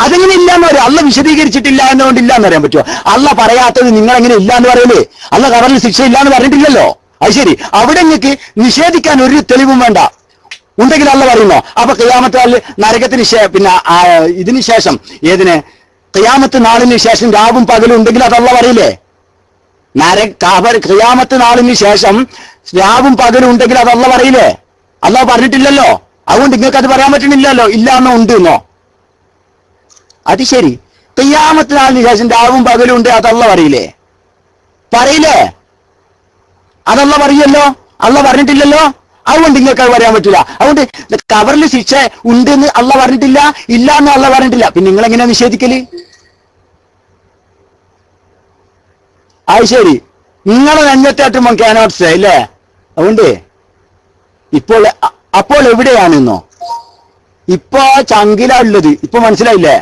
അതെങ്ങനെ ഇല്ല എന്ന് പറയാം? അല്ല വിശദീകരിച്ചിട്ടില്ല എന്നുകൊണ്ട് ഇല്ല എന്ന് പറയാൻ പറ്റുമോ? അല്ല പറയാത്തത് നിങ്ങൾ എങ്ങനെ ഇല്ല എന്ന് പറയല്ലേ? അല്ല ഖബറിൽ ശിക്ഷ ഇല്ല എന്ന് പറഞ്ഞിട്ടില്ലല്ലോ. അത് ശരി. അവിടെ നിങ്ങൾക്ക് നിഷേധിക്കാൻ ഒരു തെളിവും വേണ്ട. ഉണ്ടെങ്കിൽ അല്ല പറയുന്നോ? അപ്പൊ ഖിയാമത്ത് നരകത്തിന് പിന്നെ ഇതിന് ശേഷം, ഏതിന്? ഖിയാമത്ത് നാളിന് ശേഷം രാവും പകലും ഉണ്ടെങ്കിൽ അതല്ല പറയില്ലേ? ഖിയാമത്ത് നാളിന് ശേഷം രാവും പകലും ഉണ്ടെങ്കിൽ അതല്ല പറയില്ലേ? അല്ലാഹ് പറഞ്ഞിട്ടില്ലല്ലോ. അതുകൊണ്ട് നിങ്ങൾക്ക് അത് പറയാൻ പറ്റണില്ലല്ലോ. ഇല്ല എന്നോ ഉണ്ട് എന്നോ? അത് ശരി. ഖിയാമത്ത് നാളിന് ശേഷം രാവും പകലും ഉണ്ട്, അതല്ല പറയില്ലേ? അതല്ല പറയല്ലോ. അല്ല പറഞ്ഞിട്ടില്ലല്ലോ. അതുകൊണ്ട് നിങ്ങൾക്ക് അത് പറയാൻ പറ്റില്ല. അതുകൊണ്ട് ഖബറിൽ ശിക്ഷ ഉണ്ട് എന്ന് അല്ല പറഞ്ഞിട്ടില്ല, ഇല്ല എന്ന് അല്ല പറഞ്ഞിട്ടില്ല. പിന്നെ നിങ്ങൾ എങ്ങനെയാ നിഷേധിക്കല്? അത് ശരി. നിങ്ങളെ നെഞ്ഞത്തായിട്ടും cannot say അല്ലേ? അതുകൊണ്ട് അപ്പോൾ എവിടെയാണെന്നോ? ഇപ്പൊ ചങ്കിലാ ഉള്ളത്. ഇപ്പൊ മനസ്സിലായില്ലേ?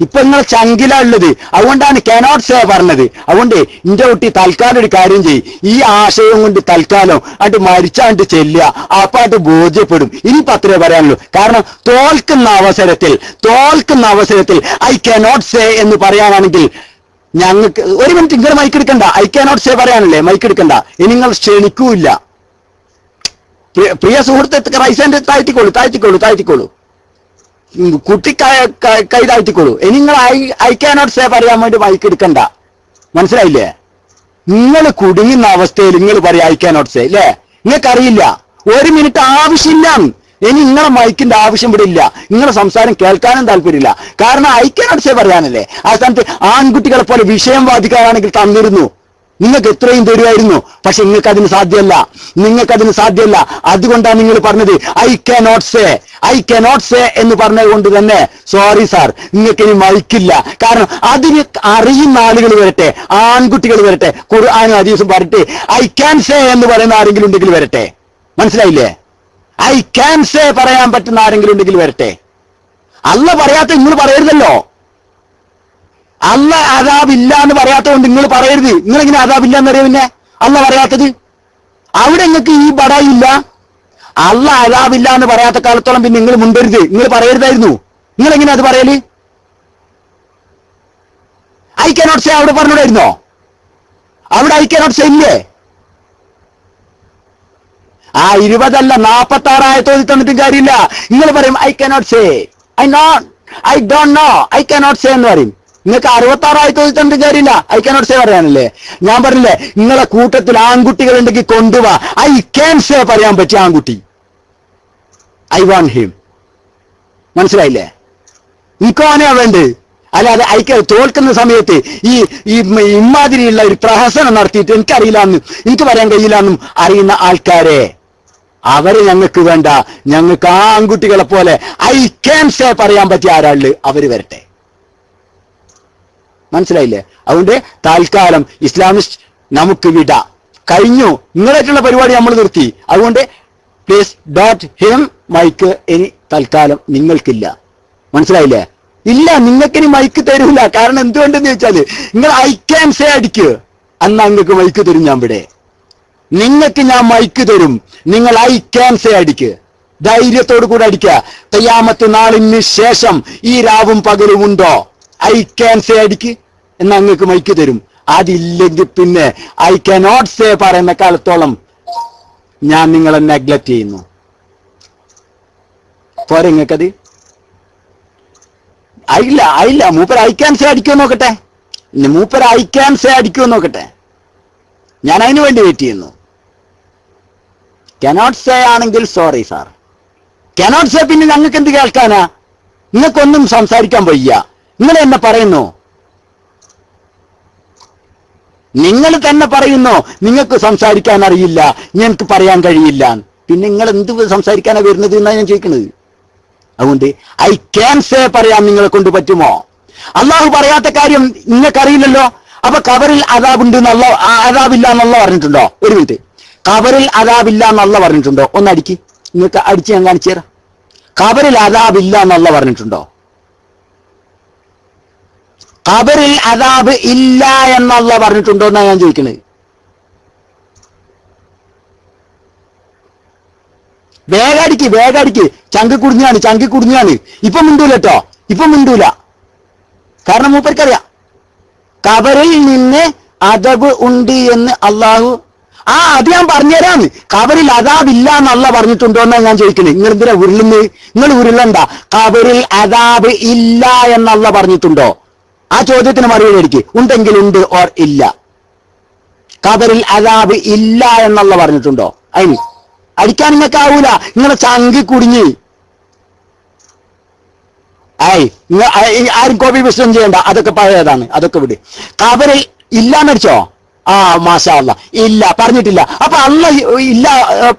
ഇപ്പൊ നിങ്ങൾ ചങ്കിലാ ഉള്ളത്. അതുകൊണ്ടാണ് cannot say പറഞ്ഞത്. അതുകൊണ്ട് ഇന്റെ കുട്ടി തൽക്കാലം ഒരു കാര്യം ചെയ്യും. ഈ ആശയം കൊണ്ട് തൽക്കാലം അത് മരിച്ചാണ്ട് ചെല്ലുക. അപ്പൊ അത് ബോധ്യപ്പെടും. ഇനിയിപ്പോ അത്രേ പറയാനുള്ളൂ. കാരണം തോൽക്കുന്ന അവസരത്തിൽ ഐ cannot say എന്ന് പറയാനാണെങ്കിൽ ഞങ്ങൾക്ക് ഒരു മിനിറ്റ് നിങ്ങൾ മൈക്കെടുക്കണ്ട. ഐ cannot say പറയാനല്ലേ മൈക്കെടുക്കണ്ട. ഇനി നിങ്ങൾ ക്ഷണിക്കൂല്ല. പ്രിയ സുഹൃത്തെ റൈസാൻഡ് താഴ്ത്തിക്കോളൂ. കുട്ടി കൈ താഴ്ത്തിക്കോളൂ. ഇനി നിങ്ങൾ ഐ cannot say പറയാൻ വേണ്ടി മൈക്കെടുക്കണ്ട. മനസ്സിലായില്ലേ? നിങ്ങൾ കുടുങ്ങുന്ന അവസ്ഥയിൽ നിങ്ങൾ പറയാം ഐ cannot say അല്ലേ? നിങ്ങൾക്കറിയില്ല. ഒരു മിനിറ്റ് ആവശ്യമില്ല. ഇനി നിങ്ങളെ മൈക്കിന്റെ ആവശ്യം ഇവിടെ ഇല്ല. നിങ്ങളെ സംസാരം കേൾക്കാനും താല്പര്യമില്ല. കാരണം ഐ cannot say പറയാനല്ലേ. ആ സ്ഥാനത്ത് ആൺകുട്ടികളെ പോലെ വിഷയം വാദിക്കാനാണെങ്കിൽ തന്നിരുന്നു. നിങ്ങൾക്ക് എത്രയും തരുമായിരുന്നു. പക്ഷെ നിങ്ങൾക്കതിന് സാധ്യമല്ല. അതുകൊണ്ടാണ് നിങ്ങൾ പറഞ്ഞത് ഐ cannot say എന്ന് പറഞ്ഞത് കൊണ്ട് തന്നെ സോറി സാർ, നിങ്ങൾക്ക് ഇനി മൈക്കില്ല. കാരണം അതിന് അറിയുന്ന ആളുകൾ വരട്ടെ, ആൺകുട്ടികൾ വരട്ടെ, ഖുർആനും ഹദീസും പറഞ്ഞിട്ട് ഐ ക്യാൻ സേ എന്ന് പറയുന്ന ആരെങ്കിലും ഉണ്ടെങ്കിൽ വരട്ടെ. മനസ്സിലായില്ലേ? ഐ ക്യാൻ സേ പറയാൻ പറ്റുന്ന ആരെങ്കിലും ഉണ്ടെങ്കിൽ വരട്ടെ. അല്ല പറയാത്ത നിങ്ങൾ പറയരുതല്ലോ. അല്ല അദാബില്ല എന്ന് പറയാത്തതുകൊണ്ട് നിങ്ങൾ പറയരുത്. നിങ്ങളെങ്ങനെ അദാബില്ല എന്നറിയാം? പിന്നെ അല്ല പറയാത്തത് അവിടെ നിങ്ങൾക്ക് ഈ ബടായില്ല. അല്ല അദാബില്ല എന്ന് പറയാത്ത കാലത്തോളം പിന്നെ നിങ്ങൾ മുൻപരുത്, നിങ്ങൾ പറയരുതായിരുന്നു. നിങ്ങൾ എങ്ങനെ അത് പറയല്? ഐ കാനോട്ട് സേ അവിടെ പറഞ്ഞൂടായിരുന്നോ? അവിടെ ഐ കാനോട്ട് സേ ഇല്ലേ? ആ 20 അല്ല 46 തോതി തന്നിട്ടും കാര്യമില്ല. നിങ്ങൾ പറയും I cannot say, I don't know, I cannot say എന്ന് പറയും. നിങ്ങൾക്ക് 66 തോതി തന്നിട്ടും കാര്യമില്ല. ഐ കാനോട്ട് സേ പറയാനല്ലേ? ഞാൻ പറഞ്ഞില്ലേ, നിങ്ങളെ കൂട്ടത്തിൽ ആൺകുട്ടികൾ ഉണ്ടെങ്കിൽ കൊണ്ടുപോവാ. ഐ ക്യാൻ സേ പറയാൻ പറ്റിയ ആൺകുട്ടി, ഐ വാണ്ട് ഹിം. മനസ്സിലായില്ലേ? എനിക്കോനെയാ വേണ്ടത്. അല്ലാതെ ഐക്യ തോൽക്കുന്ന സമയത്ത് ഈ ഇമാതിരിയുള്ള ഒരു പ്രഹസനം നടത്തിയിട്ട് എനിക്ക് പറയാൻ കഴിയില്ല എന്നും അറിയുന്ന ആൾക്കാരെ, അവരെ ഞങ്ങൾക്ക് വേണ്ട. ഞങ്ങൾക്ക് ആ ആൺകുട്ടികളെ പോലെ ഐ ക്യാൻ സേ പറയാൻ പറ്റിയ ആരാള് അവര് വരട്ടെ. മനസ്സിലായില്ലേ? അതുകൊണ്ട് താൽക്കാലം ഇസ്ലാമിസ്റ്റ് നമുക്ക് വിട. കഴിഞ്ഞു. നിങ്ങളായിട്ടുള്ള പരിപാടി നമ്മൾ നിർത്തി. അതുകൊണ്ട് പ്ലീസ് ഡോട്ട് ഹിം മൈക്ക് ഇനി തൽക്കാലം നിങ്ങൾക്കില്ല. മനസ്സിലായില്ലേ? ഇല്ല, നിങ്ങൾക്കിനി മൈക്ക് തരൂല. കാരണം എന്തുകൊണ്ടെന്ന് ചോദിച്ചാല് നിങ്ങൾ ഐ ക്യാൻ സേ അടിക്കുക, അന്ന് നിങ്ങൾക്ക് മൈക്ക് തരും. ഞാൻ ഇവിടെ നിങ്ങൾക്ക് ഞാൻ മൈക്ക് തരും. നിങ്ങൾ ഐ ക്യാൻ സേ അടിക്കുക, ധൈര്യത്തോടു കൂടെ അടിക്കുക. ഖിയാമത്ത് നാളിന് ശേഷം ഈ രാവും പകലും ഉണ്ടോ? ഐ ക്യാൻ സേ അടിക്ക്, എന്നാ നിങ്ങൾക്ക് മൈക്ക് തരും. അതില്ലെങ്കിൽ പിന്നെ ഐ കാനോട്ട് സേ പറയുന്ന കാലത്തോളം ഞാൻ നിങ്ങളെ നെഗ്ലക്ട് ചെയ്യുന്നു. പോരെ നിങ്ങൾക്കത്? ഇല്ല മൂപ്പർ ഐ ക്യാൻ സേ അടിക്കുമോ നോക്കട്ടെ. മൂപ്പർ ഐ ക്യാൻ സേ അടിക്കുമോ നോക്കട്ടെ. ഞാൻ അതിനു വേണ്ടി വെയിറ്റ് ചെയ്യുന്നു. കനോട്ട് സേ ആണെങ്കിൽ സോറി സാർ. കനോട്ട് സേ പിന്നെ ഞങ്ങൾക്ക് എന്ത് കേൾക്കാനാ? നിങ്ങൾക്കൊന്നും സംസാരിക്കാൻ വയ്യ. നിങ്ങൾ എന്നെ പറയുന്നു, നിങ്ങൾ തന്നെ പറയുന്നു നിങ്ങൾക്ക് സംസാരിക്കാൻ അറിയില്ല, ഞങ്ങൾക്ക് പറയാൻ കഴിയില്ല. പിന്നെ നിങ്ങൾ എന്ത് സംസാരിക്കാനാ വരുന്നത് എന്നാണ് ഞാൻ ചോദിക്കുന്നത്. അതുകൊണ്ട് ഐ ക്യാൻ സേ പറയാൻ നിങ്ങളെ കൊണ്ട് പറ്റുമോ? അള്ളാഹു പറയാത്ത കാര്യം നിങ്ങൾക്കറിയില്ലല്ലോ. അപ്പൊ കബറിൽ അദാബുണ്ട് എന്നുള്ള അദാബില്ല എന്നുള്ള പറഞ്ഞിട്ടുണ്ടോ? ഒരു മിനിറ്റ്, കബറിൽ അദാബില്ല എന്നുള്ള പറഞ്ഞിട്ടുണ്ടോ? ഒന്ന് അടിക്ക്, നിങ്ങൾക്ക് അടിച്ച് ഞാൻ കാണിച്ചു തരാം. കബറിൽ അദാബില്ല എന്നുള്ള പറഞ്ഞിട്ടുണ്ടോ? കബറിൽ അദാബ് ഇല്ല എന്നുള്ള പറഞ്ഞിട്ടുണ്ടോ എന്നാണ് ഞാൻ ചോദിക്കുന്നത്. വേഗടിക്ക് ചങ്ക് കുടിഞ്ഞാണ്. ഇപ്പൊ മിണ്ടൂല കേട്ടോ, ഇപ്പൊ മിണ്ടൂല. കാരണം മൂപ്പർക്കറിയാം കബറിൽ നിന്ന് അദബ് ഉണ്ട് എന്ന് അള്ളാഹു. അത് ഞാൻ പറഞ്ഞുതരാന്ന്. കബറിൽ അദാബില്ല എന്നല്ല പറഞ്ഞിട്ടുണ്ടോ എന്നാണ് ഞാൻ ചോദിക്കുന്നത്. നിങ്ങൾ എന്തിനാ ഉരുളുന്നത്? നിങ്ങൾ ഉരുളണ്ട. കബറിൽ അദാബ് ഇല്ല എന്നല്ല പറഞ്ഞിട്ടുണ്ടോ? ആ ചോദ്യത്തിന് മറുപടി അടിക്ക്. ഉണ്ടെങ്കിൽ ഉണ്ട്, ഓർ ഇല്ല. കബറിൽ അദാബ് ഇല്ല എന്നല്ല പറഞ്ഞിട്ടുണ്ടോ? അതിന് അടിക്കാൻ നിങ്ങൾക്കാവൂല. നിങ്ങളെ ചങ്കി കുടുങ്ങി. ആരും കോപ്പി വിശ്വം ചെയ്യണ്ട, അതൊക്കെ പഴയതാണ്, അതൊക്കെ വിട്. കബറിൽ ഇല്ലാന്നടിച്ചോ? മാഷാ അല്ലാ, ഇല്ല പറഞ്ഞിട്ടില്ല. അപ്പൊ അല്ല ഇല്ല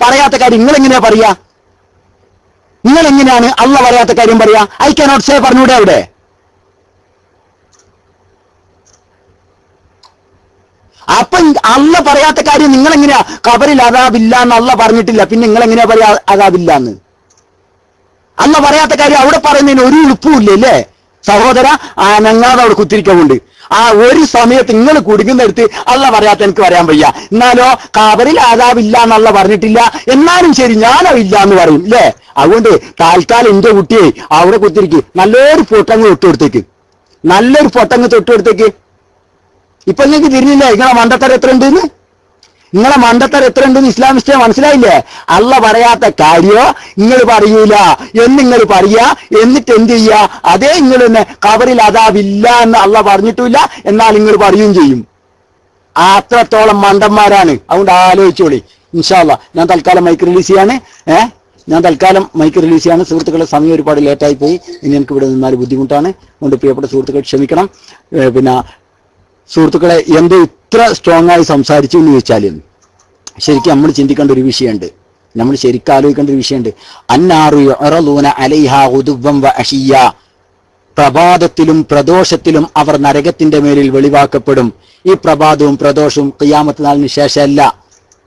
പറയാത്ത കാര്യം നിങ്ങൾ എങ്ങനെയാ പറയാ? നിങ്ങൾ എങ്ങനെയാണ് അല്ല പറയാത്ത കാര്യം പറയാ? ഐ കാനോട്ട് സേ പറഞ്ഞൂടെ അവിടെ? അപ്പൊ അല്ല പറയാത്ത കാര്യം നിങ്ങൾ എങ്ങനെയാ? കബറിൽ അദാബില്ല എന്ന് അല്ല പറഞ്ഞിട്ടില്ല, പിന്നെ നിങ്ങൾ എങ്ങനെയാ പറയാ അദാബില്ല എന്ന്? അല്ല പറയാത്ത കാര്യം അവിടെ പറയുന്നതിന് ഒരു എളുപ്പമില്ല അല്ലേ സഹോദര? ഞങ്ങളത് അവിടെ കുത്തിരിക്കുന്നുണ്ട്. ഒരു സമയത്ത് നിങ്ങൾ കുടുങ്ങുന്നെടുത്ത് അല്ല പറയാത്ത എനിക്ക് പറയാൻ വയ്യ. എന്നാലോ കബറിൽ അദാബില്ല എന്നല്ല പറഞ്ഞിട്ടില്ല, എന്നാലും ശരി ഞാനോ ഇല്ല എന്ന് പറയും അല്ലേ? അതുകൊണ്ട് താൽക്കാലം എന്റെ കുട്ടിയെ അവിടെ കുത്തിരിക്ക്. നല്ലൊരു പൊട്ടങ്ങ് തൊട്ടുകൊടുത്തേക്ക്, നല്ലൊരു പൊട്ടങ്ങ് തൊട്ടുകൊടുത്തേക്ക്. ഇപ്പൊ നിങ്ങൾക്ക് തിരിഞ്ഞില്ല നിങ്ങളെ മണ്ടത്തരം എത്ര ഉണ്ടെന്ന്? നിങ്ങളെ മണ്ടത്തരം എത്ര ഉണ്ടെന്ന് ഇസ്ലാമിസ്റ്റേ മനസ്സിലായില്ലേ? അല്ല പറയാത്ത കാര്യോ നിങ്ങൾ പറയൂല എന്ന് നിങ്ങൾ പറയാ. എന്നിട്ട് എന്ത് ചെയ്യാ? അതേ നിങ്ങൾ തന്നെ കബറിൽ അദാബില്ല എന്ന് അല്ല പറഞ്ഞിട്ടില്ല, എന്നാൽ നിങ്ങൾ പറയുകയും ചെയ്യും. അത്രത്തോളം മണ്ടന്മാരാണ്. അതുകൊണ്ട് ആലോചിച്ചോളി. ഇൻഷാ അല്ലാ ഞാൻ തൽക്കാലം മൈക്ക് റിലീസ് ചെയ്യാണ്. സുഹൃത്തുക്കളെ, സമയം ഒരുപാട് ലേറ്റായി പോയി. ഇനി എനിക്ക് ഇവിടെ നിന്നാൽ ബുദ്ധിമുട്ടാണ്. അതുകൊണ്ട് പ്രിയപ്പെട്ട സുഹൃത്തുക്കൾ ക്ഷമിക്കണം. പിന്നെ സുഹൃത്തുക്കളെ, എന്ത് ഇത്ര സ്ട്രോങ് ആയി സംസാരിച്ചു എന്ന് ചോദിച്ചാലും ശരിക്കും നമ്മൾ ചിന്തിക്കേണ്ട ഒരു വിഷയമുണ്ട്, നമ്മൾ ശരിക്കും ആലോചിക്കേണ്ട ഒരു വിഷയമുണ്ട്. അന്നാറു യുറലൂന അലൈഹാ ഗുദുവ്വൻ വ അശിയ്യ. പ്രഭാതത്തിലും പ്രദോഷത്തിലും അവർ നരകത്തിന്റെ മേലിൽ വെളിവാക്കപ്പെടും. ഈ പ്രഭാതവും പ്രദോഷവും ഖിയാമത്ത് നാളിന് ശേഷമല്ല,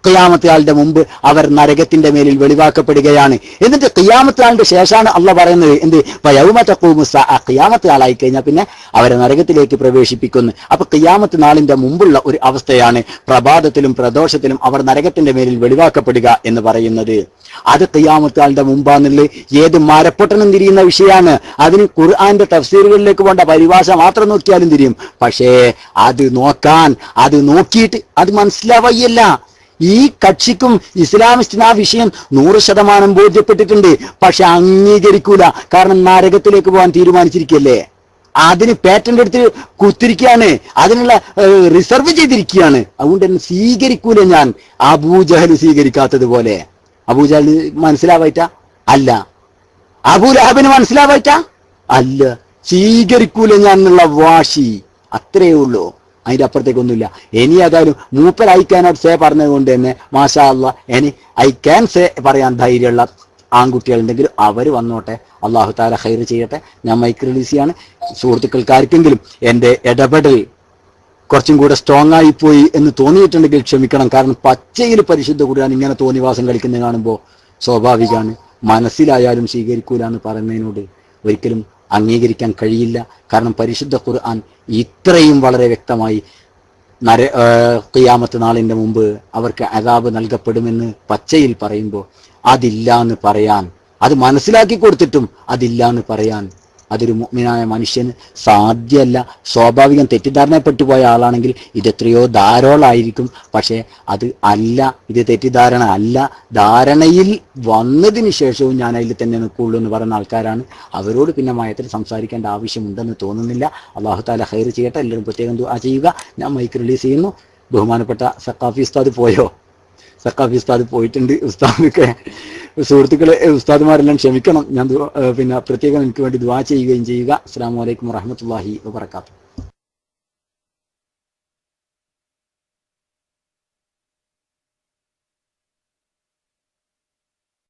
ഖിയാമത്ത് നാളിന്റെ മുമ്പ് അവർ നരകത്തിന്റെ മേലിൽ വെളിവാക്കപ്പെടുകയാണ്. എന്നിട്ട് ഖിയാമത്ത് നാളിന്റെ ശേഷമാണ് അള്ളാഹ് പറയുന്നത് എന്ത്? യൗമ തഖൂമു സ്സാഅ, ഖിയാമത്ത് നാളായി കഴിഞ്ഞാൽ പിന്നെ അവരെ നരകത്തിലേക്ക് പ്രവേശിപ്പിക്കുന്നു. അപ്പൊ ഖിയാമത്ത് നാളിന്റെ മുമ്പുള്ള ഒരു അവസ്ഥയാണ് പ്രഭാതത്തിലും പ്രദോഷത്തിലും അവർ നരകത്തിന്റെ മേലിൽ വെളിവാക്കപ്പെടുക എന്ന് പറയുന്നത്. അത് ഖിയാമത്ത് നാളിന്റെ മുമ്പാന്നുള്ളത് ഏത് മരപ്പൊട്ടനും തിരിയുന്ന വിഷയമാണ്. അതിന് ഖുർആന്റെ തഫ്സീറുകളിലേക്ക് പോകേണ്ട പരിഭാഷ മാത്രം നോക്കിയാലും തിരിയും. പക്ഷേ അത് നോക്കിയിട്ട് അത് മനസ്സിലാവയ്യല്ല. ഈ കക്ഷിക്കും ഇസ്ലാമിസ്റ്റിന് ആ വിഷയം 100% ബോധ്യപ്പെട്ടിട്ടുണ്ട്. പക്ഷെ അംഗീകരിക്കൂല. കാരണം നരകത്തിലേക്ക് പോകാൻ തീരുമാനിച്ചിരിക്കല്ലേ, അതിന് പേറ്റന്റ് എടുത്ത് കുത്തിരിക്കുകയാണ്, അതിനുള്ള റിസർവ് ചെയ്തിരിക്കുകയാണ്. അതുകൊണ്ട് തന്നെ സ്വീകരിക്കൂല. ഞാൻ അബൂജഹൽ സ്വീകരിക്കാത്തതുപോലെ. അബൂജഹൽ മനസ്സിലാവായിട്ടാ? അല്ല. അബൂലഹബിന് മനസ്സിലാവായിട്ടാ? അല്ല. സ്വീകരിക്കൂല ഞാൻ എന്നുള്ള വാശി, അത്രയേ ഉള്ളൂ. അതിന്റെ അപ്പുറത്തേക്കൊന്നുമില്ല. ഇനി ഏതായാലും മൂപ്പർ ഐ ക്യാനോട്ട് സേ പറഞ്ഞത് കൊണ്ട് തന്നെ മാഷാ അല്ലാഹ്, ഇനി ഐ ക്യാൻ സേ പറയാൻ ധൈര്യമുള്ള ആൺകുട്ടികളുണ്ടെങ്കിൽ അവർ വന്നോട്ടെ. അള്ളാഹു താല ഖൈർ ചെയ്യട്ടെ. ഞാൻ മൈക്ക് റിലീസ് ചെയ്യാണ്. സുഹൃത്തുക്കൾക്കാർക്കെങ്കിലും എന്റെ ഇടപെടൽ കുറച്ചും കൂടെ സ്ട്രോങ് ആയിപ്പോയി എന്ന് തോന്നിയിട്ടുണ്ടെങ്കിൽ ക്ഷമിക്കണം. കാരണം പച്ചയിൽ പരിശുദ്ധ ഖുർആൻ ഇങ്ങനെ തോന്നിവാസം കളിക്കുന്നത് കാണുമ്പോൾ സ്വാഭാവികമാണ് മനസ്സിലായാലും സ്വീകരിക്കൂല എന്ന് പറയുന്നതിനോട് ഒരിക്കലും അംഗീകരിക്കാൻ കഴിയില്ല. കാരണം പരിശുദ്ധ ഖുർആൻ ഇത്രയും വളരെ വ്യക്തമായി ഖിയാമത്ത് നാളിന്റെ മുമ്പ് അവർക്ക് അദാബ് നൽകപ്പെടുമെന്ന് പച്ചയിൽ പറയുമ്പോൾ അതില്ല എന്ന് പറയാൻ, അത് മനസ്സിലാക്കി കൊടുത്തിട്ടും അതില്ല എന്ന് പറയാൻ അതൊരു മുഅ്മിനായ മനുഷ്യന് സാധ്യമല്ല. സ്വാഭാവികം തെറ്റിദ്ധാരണപ്പെട്ടു പോയ ആളാണെങ്കിൽ ഇത് എത്രയോ ധാരാളമായിരിക്കും. പക്ഷേ അത് അല്ല, ഇത് തെറ്റിദ്ധാരണ അല്ല. ധാരണയിൽ വന്നതിന് ശേഷവും ഞാൻ അതിൽ തന്നെ നിൽക്കുള്ളൂ എന്ന് പറയുന്ന ആൾക്കാരാണ്. അവരോട് പിന്നെ മയത്തിൽ സംസാരിക്കേണ്ട ആവശ്യമുണ്ടെന്ന് തോന്നുന്നില്ല. അല്ലാഹു തആല ഖൈർ ചെയ്യട്ടെ. എല്ലാവരും പ്രത്യേകം ദുആ ചെയ്യുക. ഞാൻ മൈക്ക് റിലീസ് ചെയ്യുന്നു. ബഹുമാനപ്പെട്ട സഖാഫി ഉസ്താദ് പോയോ? സഖാഫി ഉസ്താദ് പോയിട്ടുണ്ട്. ഉസ്താദൊക്കെ സുഹൃത്തുക്കളെ, ഉസ്താദുമാരെല്ലാം ക്ഷമിക്കണം. ഞാൻ പിന്നെ പ്രത്യേകം എനിക്ക് വേണ്ടി ദുആ ചെയ്യുകയും ചെയ്യുക. അസ്സലാമു അലൈക്കും വറഹ്മത്തുള്ളാഹി വബറകാതുഹു.